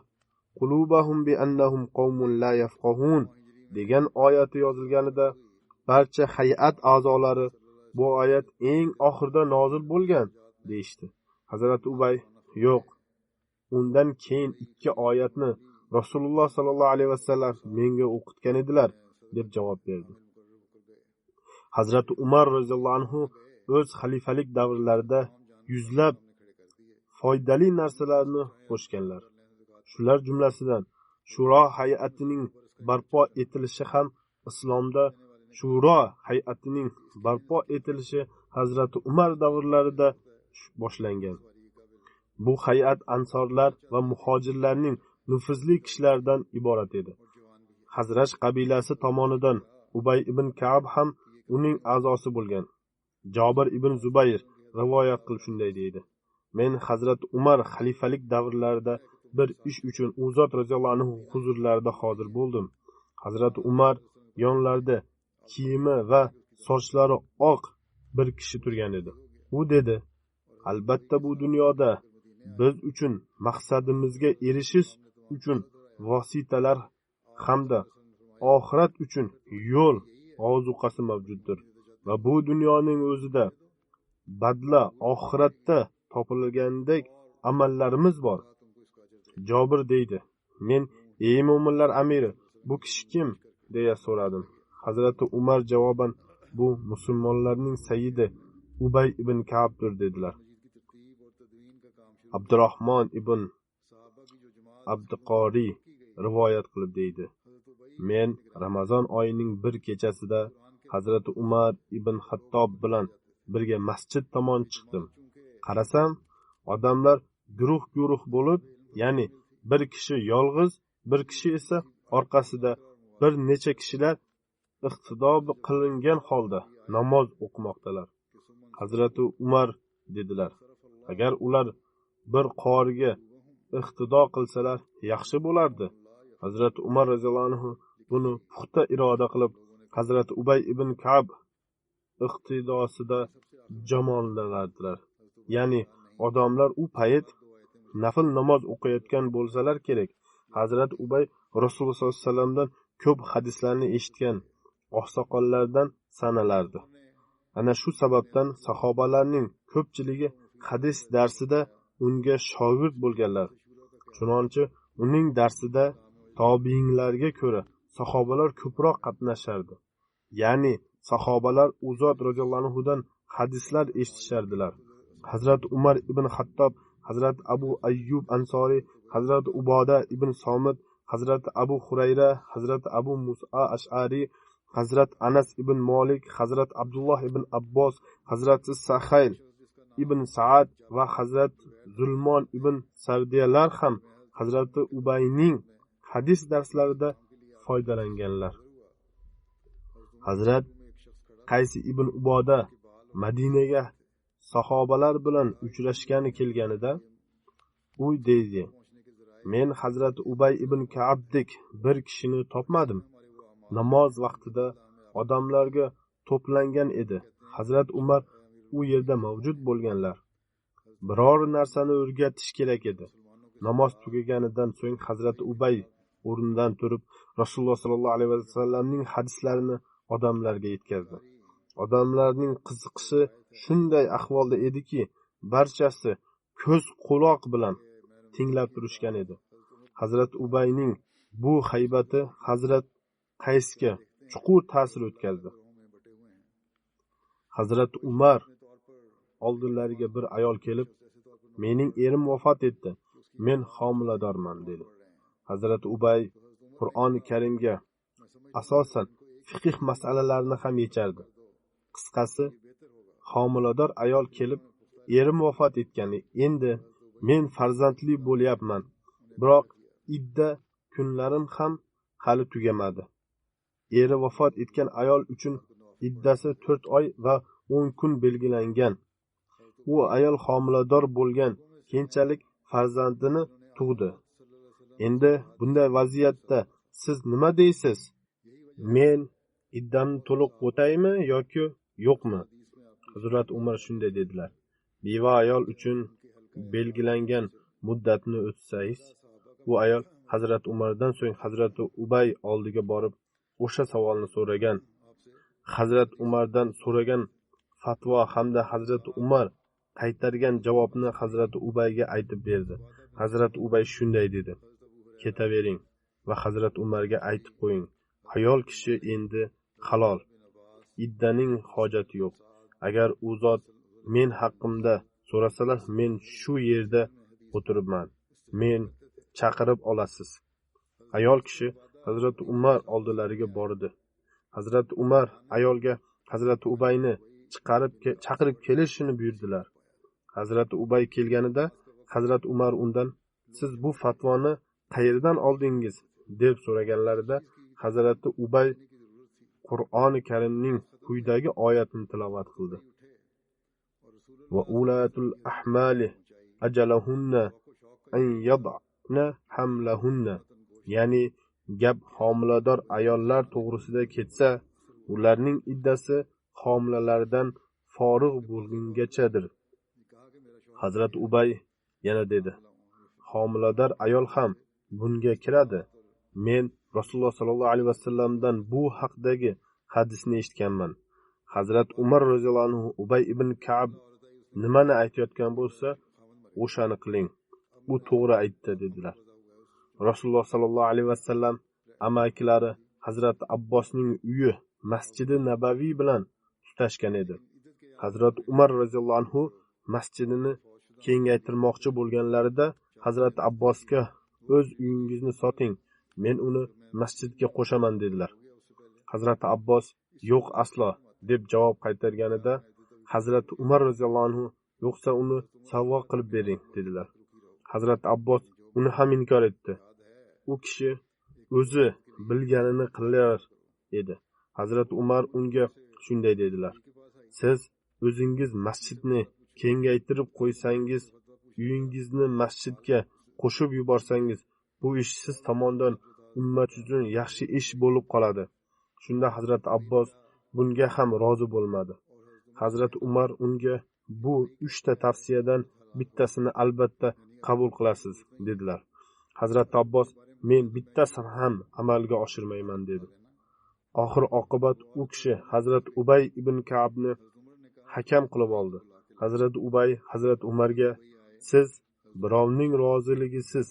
qulubahum bi annahum qawmun la yafqahun" degan oyati yozilganida barcha hay'at a'zolari bu oyat eng oxirida nozil bo'lgan deyishdi. Hazrat Ubay yo'q, undan keyin 2 oyatni Rasululloh sallallohu alayhi vasallam menga o'qitgan edilar deb javob berdi. Hazrat Umar roziyallohu anhu o'z xalifalik davrlarida yuzlab foydali narsalarni qo'shganlar. Shular jumlasidan Shuro hay'atining barpo etilishi ham islomda Shuro hay'atining barpo etilishi Hazrat Umar davrlarida boshlangan. Bu hay'at ansorlar va muhojirlarning nufuzli kishilaridan iborat edi. Hazraj qabilasi tomonidan Ubay ibn Ka'b ham uning a'zosi bo'lgan. Jobir ibn Zubayr rivoyat qilib shunday deydi: Men Hazrat Umar xalifalik davrlarida bir ish uchun u zot roziyallohu anhu huzurlarida hozir bo'ldim. Hazrat Umar yonlarida kiyimi va sochlari oq bir kishi turgan edi. U dedi: Albatta bu dunyoda biz uchun maqsadimizga erishish uchun vositalar hamda oxirat uchun yo'l ozuqasi mavjuddir va bu dunyoning o'zida badla oxiratda topilgandek amallarimiz bor. Jobir deydi: Men ey mo'minlar amiri, bu kishi kim deya so'radim. Hazrati Umar javoban bu musulmonlarning sayyidi Ubay ibn Ka'bdir dedilar. Abdurrahmon ibn Abduqori rivoyat qilib deydi: Men Ramazon oyining bir kechasida Hazrati Umar ibn Xattob bilan birga masjid tomon chiqdim. Qarasam, odamlar guruh-guruh bo'lib, ya'ni bir kishi yolg'iz, bir kishi esa orqasida bir necha kishilar iqtido qilingan holda namoz o'qimoqdalar. Hazrati Umar dedilar: Agar ular bir qoriga iqtido qilsalar yaxshi bo'lardi. Hazrati Umar roziyallohu anhu buni puxta iroda qilib, Hazrati Ubay ibn Ka'b iqtidosida jamoalanadilar. Ya'ni odamlar u payt nafl namoz o'qiyotgan bo'lsalar kerak. Hazrati Ubay Rasululloh sollallohu alayhi vasallamdan ko'p hadislarni eshitgan oqsoqollardan sanalardi. Ana shu sababdan sahobalarning ko'pchiligi hadis darsida unga shogird bo'lganlar. Chunonchi uning darsida tobiinlarga ko'ra sahobalar ko'proq qatnashardi. Ya'ni sahobalar u zot roziyallohu anhudan hadislar eshitishardilar. Hazrat Umar ibn Xattob, Hazrat Abu Ayyub Ansori, Hazrat Uboda ibn Somit, Hazrat Abu Hurayra, Hazrat Abu Musa Ash'ari, Hazrat Anas ibn Malik, Hazrat Abdulloh ibn Abbos, Hazrat Sahayl ibn Saad va Hazrat Zulmon ibn Sardiyalar ham Hazrat Ubayning hadis darslarida foydalanganlar. Hazrat Qaysi ibn Uboda Madinaga sahobalar bilan uchrashgani kelganida u deydi: men Hazrat Ubay ibn Ka'bdek bir kishini topmadim. Namoz vaqtida odamlarga to'plangan edi. Hazrat Umar u yerda mavjud bo'lganlar. Biror narsani o'rgatish kerak edi. Namoz tugaganidan so'ng Hazrat Ubay o'rnidan turib Rasululloh sollallohu alayhi vasallamning hadislarini odamlarga yetkazdi. Odamlarning qiziqishi shunday ahvolda ediki, barchasi ko'z quloq bilan tinglab turishgan edi. Hazrat Ubayning bu haybati Hazrat Qaysga chuqur ta'sir o'tkazdi. Hazrat Umar oldilariga bir ayol kelib, mening erim vafot etdi, men homiladorman dedi. Hazrat Ubay Qur'oni Karimga asosan fiqh masalalarini ham yechardi. Qisqasi, homilador ayol kelib, erim vafot etgani, endi men farzandli bo'lyapman, biroq idda kunlarim ham hali tugamadi. Eri vafot etgan ayol uchun iddasi 4 oy va 10 kun belgilangan. U ayol homilador bo'lgan, keyinchalik farzandini tug'di. Endi bunday vaziyatda siz nima deysiz? Men iddamni to'liq o'taymi yoki yo'qmi? Hazrat Umar shunday dedilar: beva ayol uchun belgilangan muddatni o'tsangiz. Bu ayol Hazrat Umardan so'ng Hazrat Ubay oldiga borib o'sha savolni so'ragan. Hazrat Umardan so'ragan fatvo hamda Hazrat Umar qaytargan javobni Hazrat Ubayga aytib berdi. Hazrat Ubay shunday dedi: ketavering va Hazrat Umarga aytib qo'ying, ayol kishi endi halol, iddaning hojati yo'q. Agar u zot men haqimda so'rasalar, men shu yerda o'tiribman, men chaqirib olasiz. Ayol kishi Hazrat Umar oldilariga bordi. Hazrat Umar ayolga Hazrat Ubayni chaqirib kelishini buyurdilar. Hazrat Ubay kelganida Hazrat Umar undan: siz bu fatvoni qayerdan oldingiz deb so'raganlarida Hazrat Ubay Qur'oni Karimning quyidagi oyatini tilovat qildi. Va ulatul ahmali ajalahunna an yad'na hamlahunna, ya'ni gap homilador ayollar to'g'risida ketsa, ularning iddasi homilalaridan forig' bo'lgungachadir. Hazrat Ubay yana dedi: homilador ayol ham bunga kiradi. Men Rasululloh sollallohu alayhi vasallamdan bu haqdagi hadisni eshitganman. Hazrat Umar roziyallohu anhu Ubay ibn Ka'b nimani aytayotgan bo'lsa, o'shani qiling. U to'g'ri aytdi dedilar. Rasululloh sollallohu alayhi vasallam amakilari Hazrat Abbosning uyi Masjidi Nabaviy bilan tutashgan edi. Hazrat Umar roziyallohu anhu masjidini kengaytirmoqchi bo'lganlarida Hazrat Abbosga o'z uyingizni soting, men uni masjidga qo'shaman dedilar. Hazrat Abbos yo'q aslo deb javob qaytarganida Hazrat Umar roziyallohu anhu yo'qsa uni savg'o qilib bering dedilar. Hazrat Abbos uni ham inkor etdi. U kishi o'zi bilganini qilar edi. Hazrat Umar unga shunday dedilar: siz o'zingiz masjidni kengaytirib qo'ysangiz, uyingizni masjidga qo'shib yuborsangiz, bu ish siz tomonidan ummat uchun yaxshi ish bo'lib qoladi. Shunda Hazrat Abbos bunga ham rozi bo'lmadi. Hazrat Umar unga bu 3 ta tavsiyadan bittasini albatta qabul qilasiz dedilar. Hazrat Abbos men bittasini ham amalga oshirmayman dedi. Oxir oqibat u kishi Hazrat Ubay ibn Ka'bni hakam qilib oldi. Hazrat Ubay Hazrat Umarga: siz birovning roziligisiz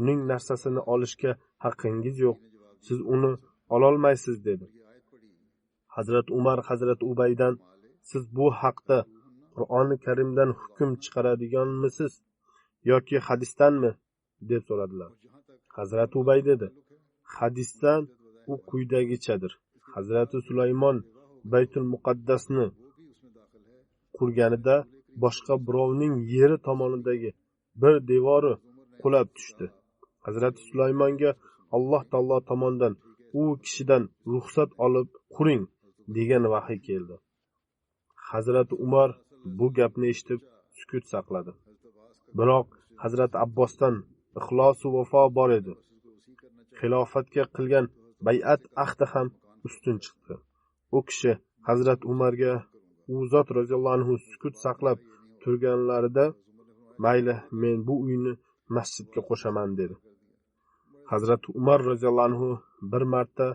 uning narsasini olishga haqqingiz yo'q. Siz uni ololmaysiz dedi. Hazrat Umar Hazrat Ubaydan: siz bu haqda Qur'oni Karimdan hukm chiqaradiganmisiz yoki hadisdanmi deb so'radilar. Hazrat Ubay dedi, hadisdan. U quyidagichadir. Hazrati Sulaymon Baytul Muqaddasni qurganida boshqa birovning yeri tomonidagi bir devori qulab tushdi. Hazrati Sulaymonga Alloh taolo tomonidan u kishidan ruxsat olib quring degan vahiy keldi. Hazrati Umar bu gapni eshitib sukut saqladi. Biroq Hazrati Abbosdan ixlos va vafo bor edi. Xilofatga qilgan bay'at ahdi ham ustun chiqdi. U kishi Hazrat Umarga u zot roziyallohu anhu sukut saqlab turganlarida mayli men bu uyni masjidga qo'shaman dedi. Hazrat Umar roziyallohu anhu bir marta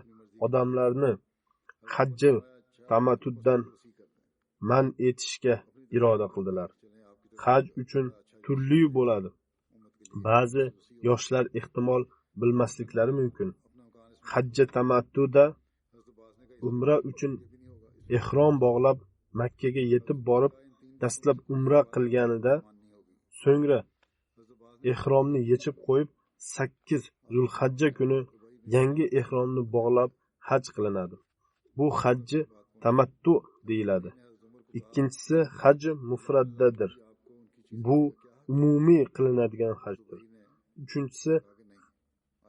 odamlarni hajji tamatuddan man etishga iroda qildilar. Haj uchun turli bo'ladi. Ba'zi yoshlar ehtimol bilmasliklari mumkin. Hajji tamattuda umra uchun ehrom bog'lab Makkaga yetib borib dastlab umra qilganida so'ngra ehromni yechib qo'yib 8 Zulhajja kuni yangi ehromni bog'lab haj qilinadi. Bu hajji tamattu deyiladi. Ikkinchisi haj mufraddadir. Bu umumiy qilinadigan hajdir. Uchinchisi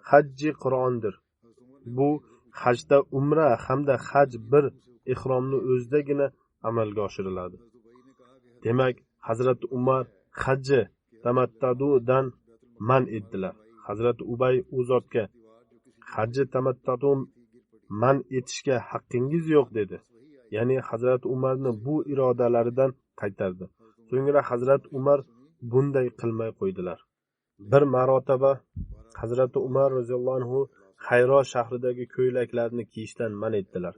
hajji Qur'ondir. Bu hajda umra hamda haj bir ehromni o'zidagina amalga oshiriladi. Demak, Hazrati Umar hajji tamattudan man etdilar. Hazrati Ubay u zotga hajji tamattu man etishga haqqingiz yo'q dedi. Ya'ni Hazrati Umarni bu irodalaridan qaytardi. So'ngra Hazrati Umar bunday qilmay qo'ydilar. Bir marotaba Hazrati Umar roziyallohu anhu Hayro shahridagi ko'ylaklarni kiyishdan man etdilar.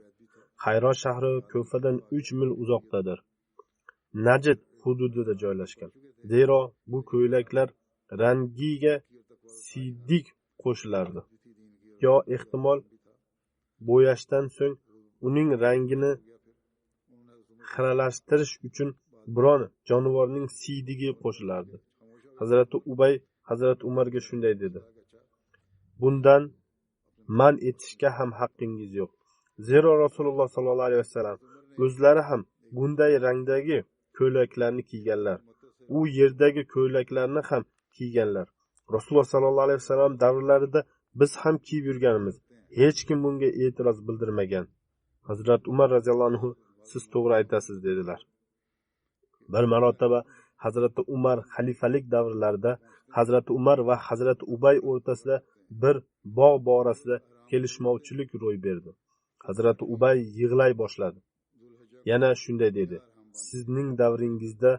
Hayro shahri Ko'fadan 3 mil uzoqdadir. Najd hududida joylashgan. Zero bu ko'ylaklar rangiga siydik qo'shilardi. Yo ehtimol bo'yashdan so'ng uning rangini xiralashtirish uchun biron jonivorning siydigi qo'shilardi. Hazrati Ubay Hazrati Umarga shunday dedi. Bundan man etishga ham haqqingiz yo'q. Zero Rasululloh sallallohu alayhi vasallam o'zlari ham bunday rangdagi ko'ylaklarni kiyganlar. U yerdagi ko'ylaklarni ham kiyganlar. Rasululloh sallallohu alayhi vasallam davrlarida biz ham kiyib yurganmiz. Hech kim bunga e'tiroz bildirmagan. Hazrat Umar roziyallohu anhu siz to'g'ri aytasiz dedilar. Bir marotaba Hazrati Umar xalifalik davrlarida Hazrati Umar va Hazrati Ubay o'rtasida bir bog' borasida kelishmovchilik ro'y berdi. Hazrati Ubay yig'lay boshladi. Yana shunday dedi. Sizning davringizda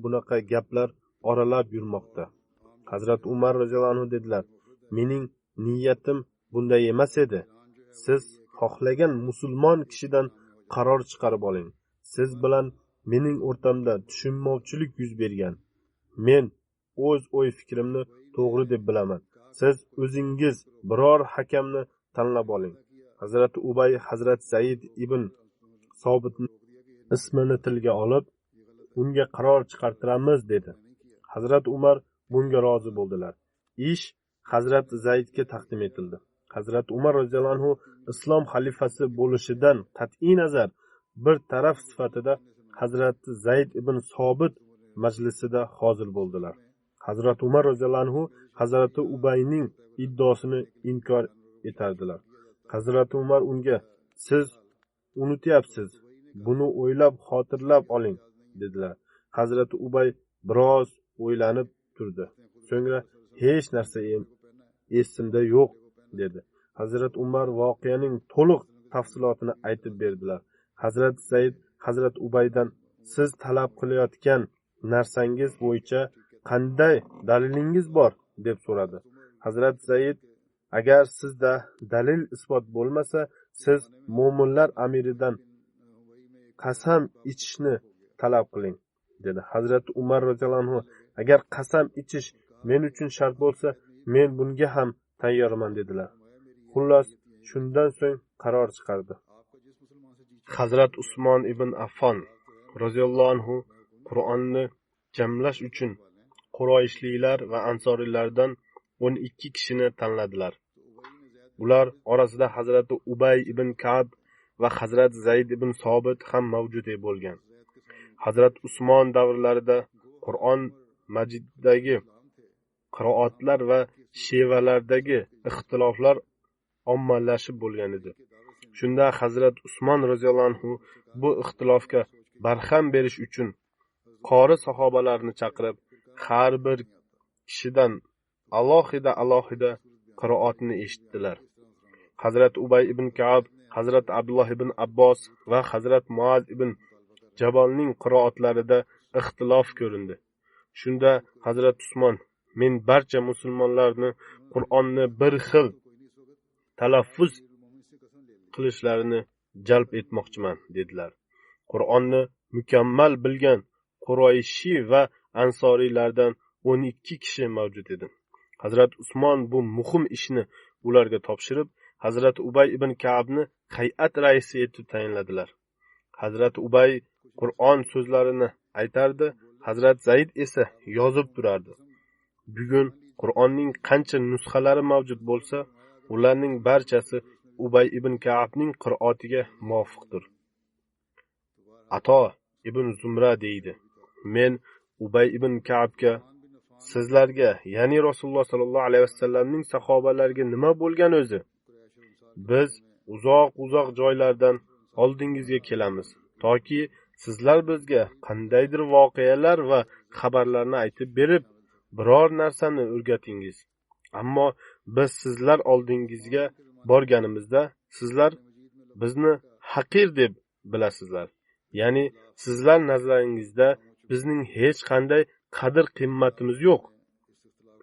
bunaqa gaplar oralab yurmoqda. Hazrati Umar roziyallohu anhu dedilar. Mening niyatim bunday emas edi. Siz xohlagan musulmon kishidan qaror chiqarib oling. Siz bilan mening o'rtamda tushunmovchilik yuz bergan. Men o'z o'y fikrimni to'g'ri deb bilaman. Siz o'zingiz biror hakamni tanlab oling. Hazrati Ubay Hazrat Zayd ibn Sobitning ismini tilga olib, unga qaror chiqartiramiz dedi. Hazrat Umar bunga rozi bo'ldilar. Ish Hazrat Zaydga taqdim etildi. Hazrat Umar roziyallohu anhu islom xalifasi bo'lishidan qat'iy nazar bir taraf sifatida Hazrat Zayd ibn Sobit majlisida hozir bo'ldilar. Hazrat Umar roziyallohu anhu Hazrat Ubayning iddaosini inkor etardilar. Hazrat Umar unga siz unutyapsiz, buni o'ylab xotirlab oling dedilar. Hazrat Ubay biroz o'ylanib turdi. So'ngra hech narsa esimda yo'q dedi. Hazrat Umar voqeaning to'liq tafsilotini aytib berdilar. Hazrat Zayd Hazrat Ubaydan siz talab qilayotgan narsangiz bo'yicha qanday dalilingiz bor deb so'radi. Hazrat Zayd agar sizda dalil isbot bo'lmasa, siz mo'minlar amiridan qasam ichishni talab qiling dedi. Hazrat Umar roziyallohu anhu agar qasam ichish men uchun shart bo'lsa, men bunga ham tayyorman dedilar. Xullas, shundan so'ng qaror chiqardi. Hazrat Usmon ibn Affon roziyallohu anhu Qur'onni jamlash uchun Qurayshliklar va Ansoriylardan 12 kishini tanladilar. Ular orasida Hazrat Ubay ibn Ka'b va Hazrat Zayd ibn Sobit ham mavjud bo'lgan. Hazrat Usmon davrlarida Qur'on Majiddagi qiroatlar va shevalardagi ixtiloflar ommalashib bo'lgan edi. Shunda Hazrat Usmon roziyallohu anhu bu ixtilofga barham berish uchun qori sahobalarni chaqirib, har bir kishidan alohida qiroatni eshitdilar. Hazrat Ubay ibn Ka'b, Hazrat Abdullah ibn Abbos va Hazrat Muaz ibn Jabalning qiroatlarida ixtilof ko'rindi. Shunda Hazrat Usmon: "Men barcha musulmonlarni Qur'onni bir xil talaffuz qilishlarini jalb etmoqchiman", dedilar. Qur'onni mukammal bilgan Qurayshi va Ansoriylardan 12 kishi mavjud edi. Hazrat Usmon bu muhim ishni ularga topshirib, Hazrat Ubay ibn Ka'bni hay'at raisi etib tayinladilar. Hazrat Ubay Qur'on so'zlarini aytardi, Hazrat Zayd esa yozib turardi. Bugun Qur'onning qancha nusxalari mavjud bo'lsa, ularning barchasi Ubay ibn Ka'bning qiroatiga muvofiqdir. Ato ibn Zumra deydi: "Men Ubay ibn Ka'bga sizlarga, ya'ni Rasululloh sallallohu alayhi vasallamning sahobalariga nima bo'lgan o'zi? Biz uzoq joylardan oldingizga kelamiz, toki sizlar bizga qandaydir voqealar va xabarlarni aytib berib, biror narsani o'rgatingiz. Ammo biz sizlar oldingizga borganimizda sizlar bizni haqir deb bilasizlar. Ya'ni sizlar nazlaringizda bizning hech qanday qadr-qimmatimiz yo'q."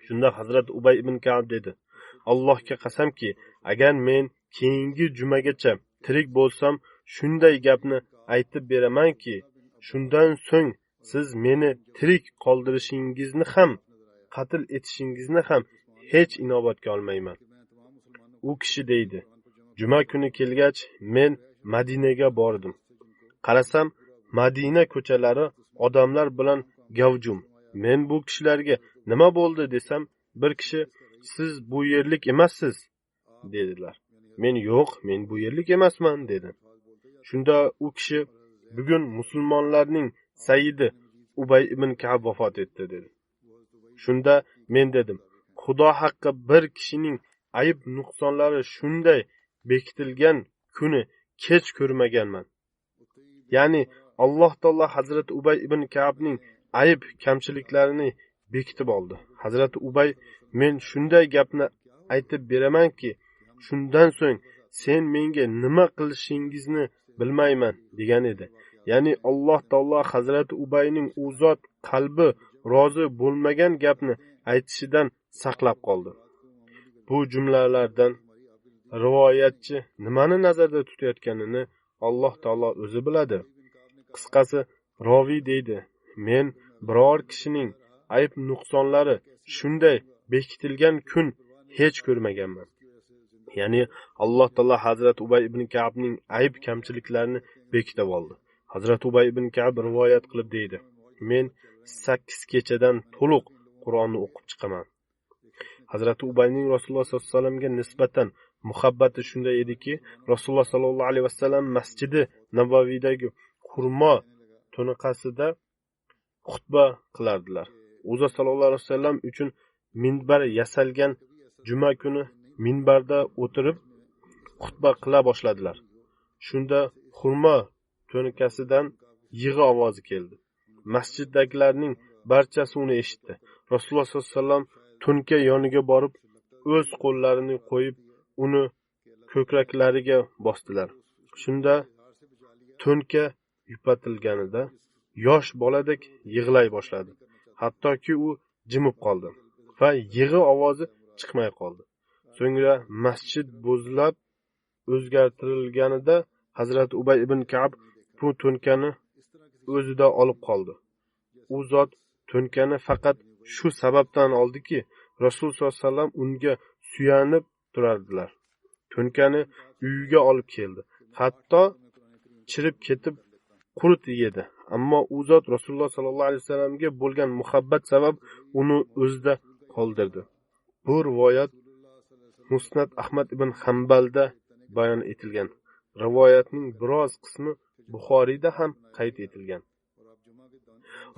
Shunda Hazrat Ubay ibn Ka'b dedi: "Allohga qasamki, agar men keyingi jumagacha tirik bo'lsam, shunday gapni aytib beramanki, shundan so'ng siz meni tirik qoldirishingizni ham, qatl etishingizni ham hech inobatga olmayman." U kishi deydi: "Juma kuni kelgach, men Madinaga bordim. Qarasam, Madina ko'chalari odamlar bilan gavjum. Men bu kishilarga nima bo'ldi desam, bir kishi: 'Siz bu yerlik emassiz', dedilar. Men yo'q, men bu yerlik emasman, dedim. Shunda u kishi: 'Bugun musulmonlarning sayyidi Ubay ibn Ka'b vafot etdi', dedi. Shunda men dedim: 'Xudo haqqi bir kishining ayb nuqsonlari shunday bekitilgan kuni kech ko'rmaganman.' Ya'ni Alloh taolo Hazrat Ubay ibn Ka'bning ayb kamchiliklarini bekitib oldi. Hazrat Ubay: "Men shunday gapni aytib beramanki, shundan so'ng sen menga nima qilishingizni bilmayman", degan edi. Ya'ni Alloh taolo Hazrat Ubayning u zot qalbi rozi bo'lmagan gapni aytishidan saqlab qoldi. Bu jumlalardan rivoyatchi nimani nazarda tutayotganini Alloh taolo o'zi biladi. Qisqasi, roviy deydi: "Men biror kishining ayb nuqsonlari shunday bekitilgan kun hech ko'rmaganman." Ya'ni Alloh taolo Hazrat Ubay ibn Ka'bning ayb kamchiliklarini bekitib oldi. Hazrat Ubay ibn Ka'b rivoyat qilib deydi: "Men 8 kechadan to'liq Qur'onni o'qib chiqaman." Hazrat Ubayning Rasululloh sollallohu alayhi vasallamga nisbatan muhabbati shunday ediki, Rasululloh sallallohu alayhi vasallam Masjidi Nabaviydagi xurmo to'niqasida xutba qilardilar. U zot sallallohu alayhi vasallam uchun minbar yasalgan juma kuni minbarda o'tirib xutba qila boshladilar. Shunda xurmo to'niqasidan yig'i ovozi keldi. Masjiddagilarning barchasi uni eshitdi. Rasululloh sollallohu alayhi vasallam to'nka yoniga borib, o'z qo'llarini qo'yib, uni ko'kraklariga bosdilar. Shunda to'nka yupatilganida yosh boladek yig'lay boshladi. Hattoki u jimib qoldi va yig'i ovozi chiqmay qoldi. So'ngra masjid bo'zlab o'zgartirilganida Hazrat Ubay ibn Ka'b bu to'nkani o'zida olib qoldi. U zot to'nkani faqat shu sababdan oldiki, Rasululloh sollallohu alayhi vasallam unga suyanib turardilar. To'nkani uyiga olib keldi. Hatto chirib ketib qurt yedi. Ammo u zot Rasululloh sollallohu alayhi vasallamga bo'lgan muhabbat sabab uni o'zida qoldirdi. Bu rivoyat Musnad Ahmad ibn Hanbalda bayon etilgan. Rivoyatning biroz qismi Buxoriyda ham qayd etilgan.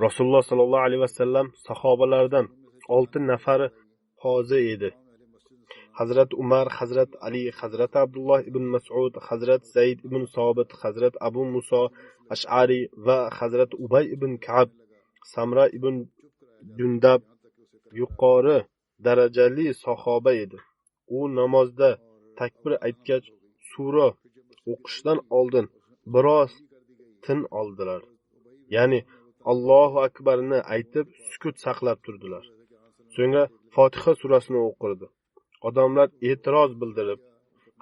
Rasululloh sollallohu alayhi vasallam sahobalaridan 6 nafari hozi edi. Hazrat Umar, Hazrat Ali, Hazrat Abdullah ibn Mas'ud, Hazrat Zayd ibn Sobit, Hazrat Abu Musa Ash'ari va Hazrat Ubay ibn Ka'b, Samra ibn Jundab yuqori darajali sahoba edi. U namozda takbir aytgach sura o'qishdan oldin biroz tin oldilar. Ya'ni Allohu akbarni aytib sukut saqlab turdilar. So'ngra Fotiha surasini o'qirdi. Odamlar e'tiroz bildirib,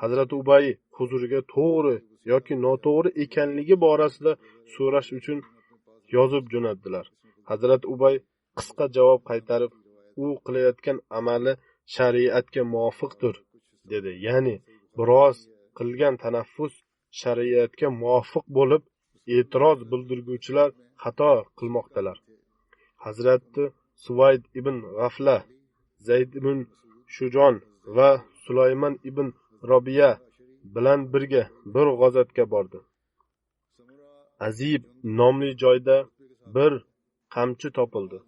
Hazrat Ubay huzuriga to'g'ri yoki noto'g'ri ekanligi borasida so'rash uchun yozib jo'natdilar. Hazrat Ubay qisqa javob qaytarib, u qilayotgan amali shariatga muvofiqdir dedi. Ya'ni biroz qilgan tanaffus shariatga muvofiq bo'lib, e'tiroz bildirguvchilar xato qilmoqdalar. Hazrat Suvayd ibn G'afla, Zayd ibn Shujon va Sulaymon ibn Robiya bilan birga bir g'azotga bordi. Azib nomli joyda bir qamchi topildi.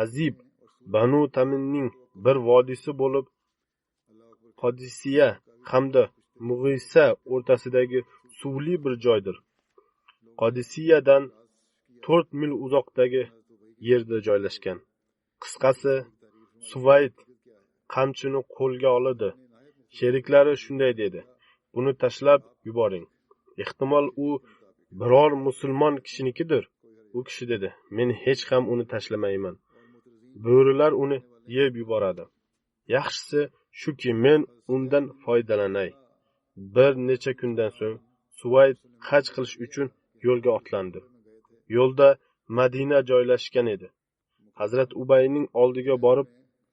Azib Banu Taminning bir vodiysi bo'lib, Qodisiya hamda Mug'isa o'rtasidagi suvli bir joydir. Qodisiyadan 4 mil uzoqdagi yerda joylashgan. Qisqasi, Suvayd qamchini qo'lga oldi. Sheriklari shunday dedi: "Buni tashlab yuboring. Ehtimol u biror musulmon kishinikidir." U kishi dedi: "Men hech ham uni tashlamayman. Bo'rilar uni yeb yuboradi. Yaxshisi shuki men undan foydalanay." Bir necha kundan so'ng Suvayd haj qilish uchun yo'lga otlandi. Yo'lda Madina joylashgan edi. Hazrat Ubayning oldiga borib,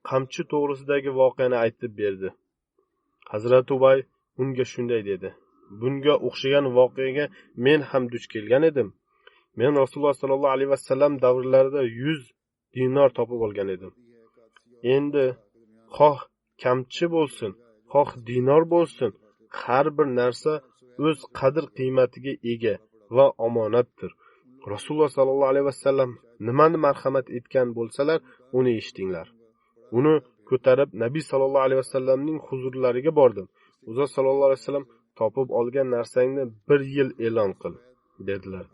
qamchi to'g'risidagi voqeani aytib berdi. Hazrat Ubay unga shunday dedi: "Bunga o'xshagan voqeaga men ham duch kelgan edim. Men Rasululloh sollallohu alayhi vasallam davrlarida 100 dinor topib olgan edim. Endi xoh kamchi bo'lsin, xoh dinor bo'lsin, har bir narsa o'z qadr-qiymatiga ega va omonatdir. Rasululloh sollallohu alayhi vasallam nimani marhamat etgan bo'lsalar, uni eshitinglar." Uni ko'tarib Nabiy sallallohu alayhi vasallamning huzurlariga bordim. U zot sallallohu alayhi vasallam topib olgan narsangni 1 yil e'lon qil dedilar.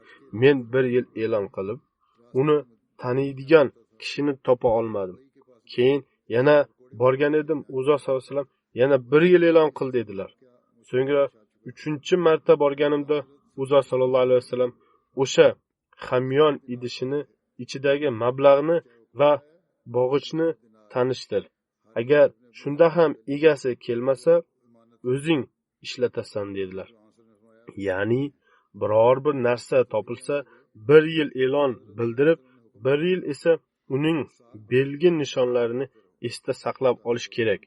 Men 1 yil e'lon qilib, uni taniydigan kishini topa olmadim. Keyin yana borgan edim. U zot sallallohu alayhi vasallam yana 1 yil e'lon qil dedilar. So'ngra 3-marta borganimda u zot sallallohu alayhi vasallam o'sha hamyon idishini ichidagi mablag'ni va bog'ichni tanishtir. Agar shunda ham egasi kelmasa, o'zing ishlatasan dedilar. Ya'ni biror bir narsa topilsa 1 yil e'lon bildirib, 1 yil esa uning belgi nishonlarini esda saqlab olish kerak.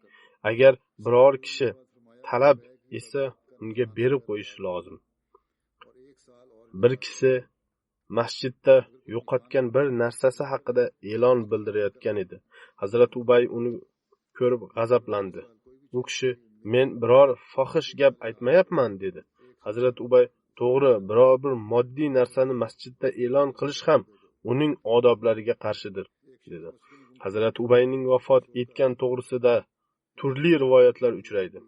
Agar biror kishi talab esa unga berib qo'yish lozim. Bir kishi masjidda yo'qotgan bir narsasi haqida e'lon bildirayotgan edi. Hazrat Ubay uni ko'rib g'azablandi. U kishi: "Men biror fohish gap aytmayapman" dedi. Hazrat Ubay: "To'g'ri, biror bir moddiy narsani masjidda e'lon qilish ham uning odoblariga qarshidir" dedi. Hazrat Ubayning vafot etgan to'g'risida turli rivoyatlar uchraydi.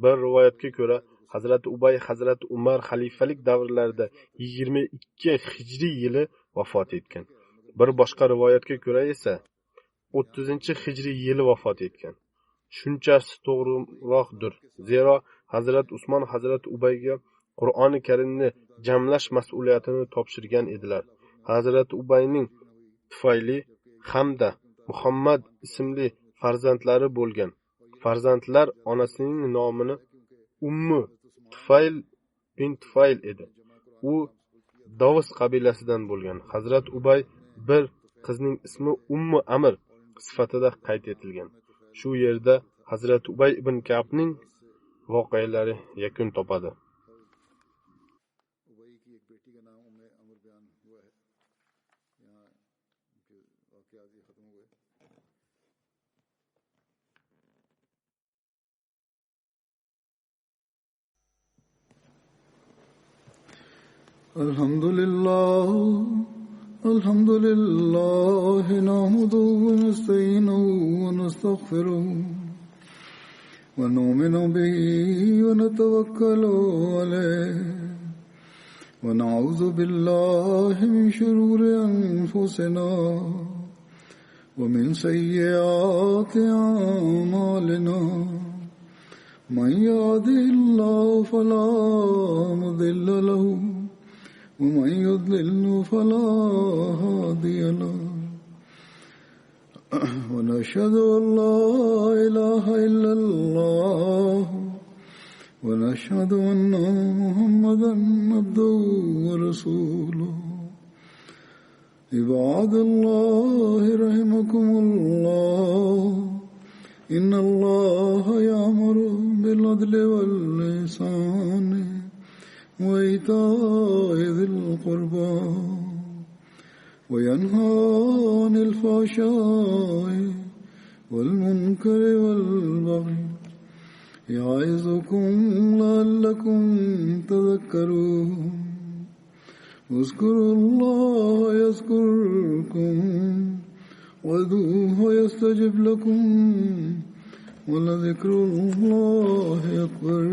Bir rivoyatga ko'ra, Hazrat Ubay Hazrat Umar xalifalik davrlarida 22 hijriy yili vafot etgan. Bir boshqa rivoyatga ko'ra esa 30-hijriy yili vafot etgan. Shunchasi to'g'riroqdir. Zero Hazrat Usmon Hazrat Ubayga Qur'oni Karimni jamlash mas'uliyatini topshirgan edilar. Hazrat Ubayning tufayli hamda Muhammad ismli farzandlari bo'lgan. Farzandlar onasining nomini Ummu Tufayl bint Tufayl edi. U Davs qabilasidan bo'lgan. Hazrat Ubay bir qizning ismi Ummu Amr sifatida qayd etilgan. Shu yerda Hazrat Ubay ibn Ka'bning voqealari yakun topadi. الحمد لله نحمده ونستعينه ونستغفره ونؤمن به ونتوكل عليه ونعوذ بالله من شرور أنفسنا ومن سيئات أعمالنا من يهده الله فلا مضل له ومن يضلل فلا هادي له ونشهد أن لا إله إلا الله ونشهد أن محمدا عبده ورسوله عباد الله رحمكم الله إن الله يأمر بالعدل والإحسان وإيتاء ذي القربى وينهى عن الفحشاء والمنكر والبغي يعظكم لعلكم تذكرون اذكروا الله يذكركم وادعوه يستجب لكم ولذكر الله أكبر.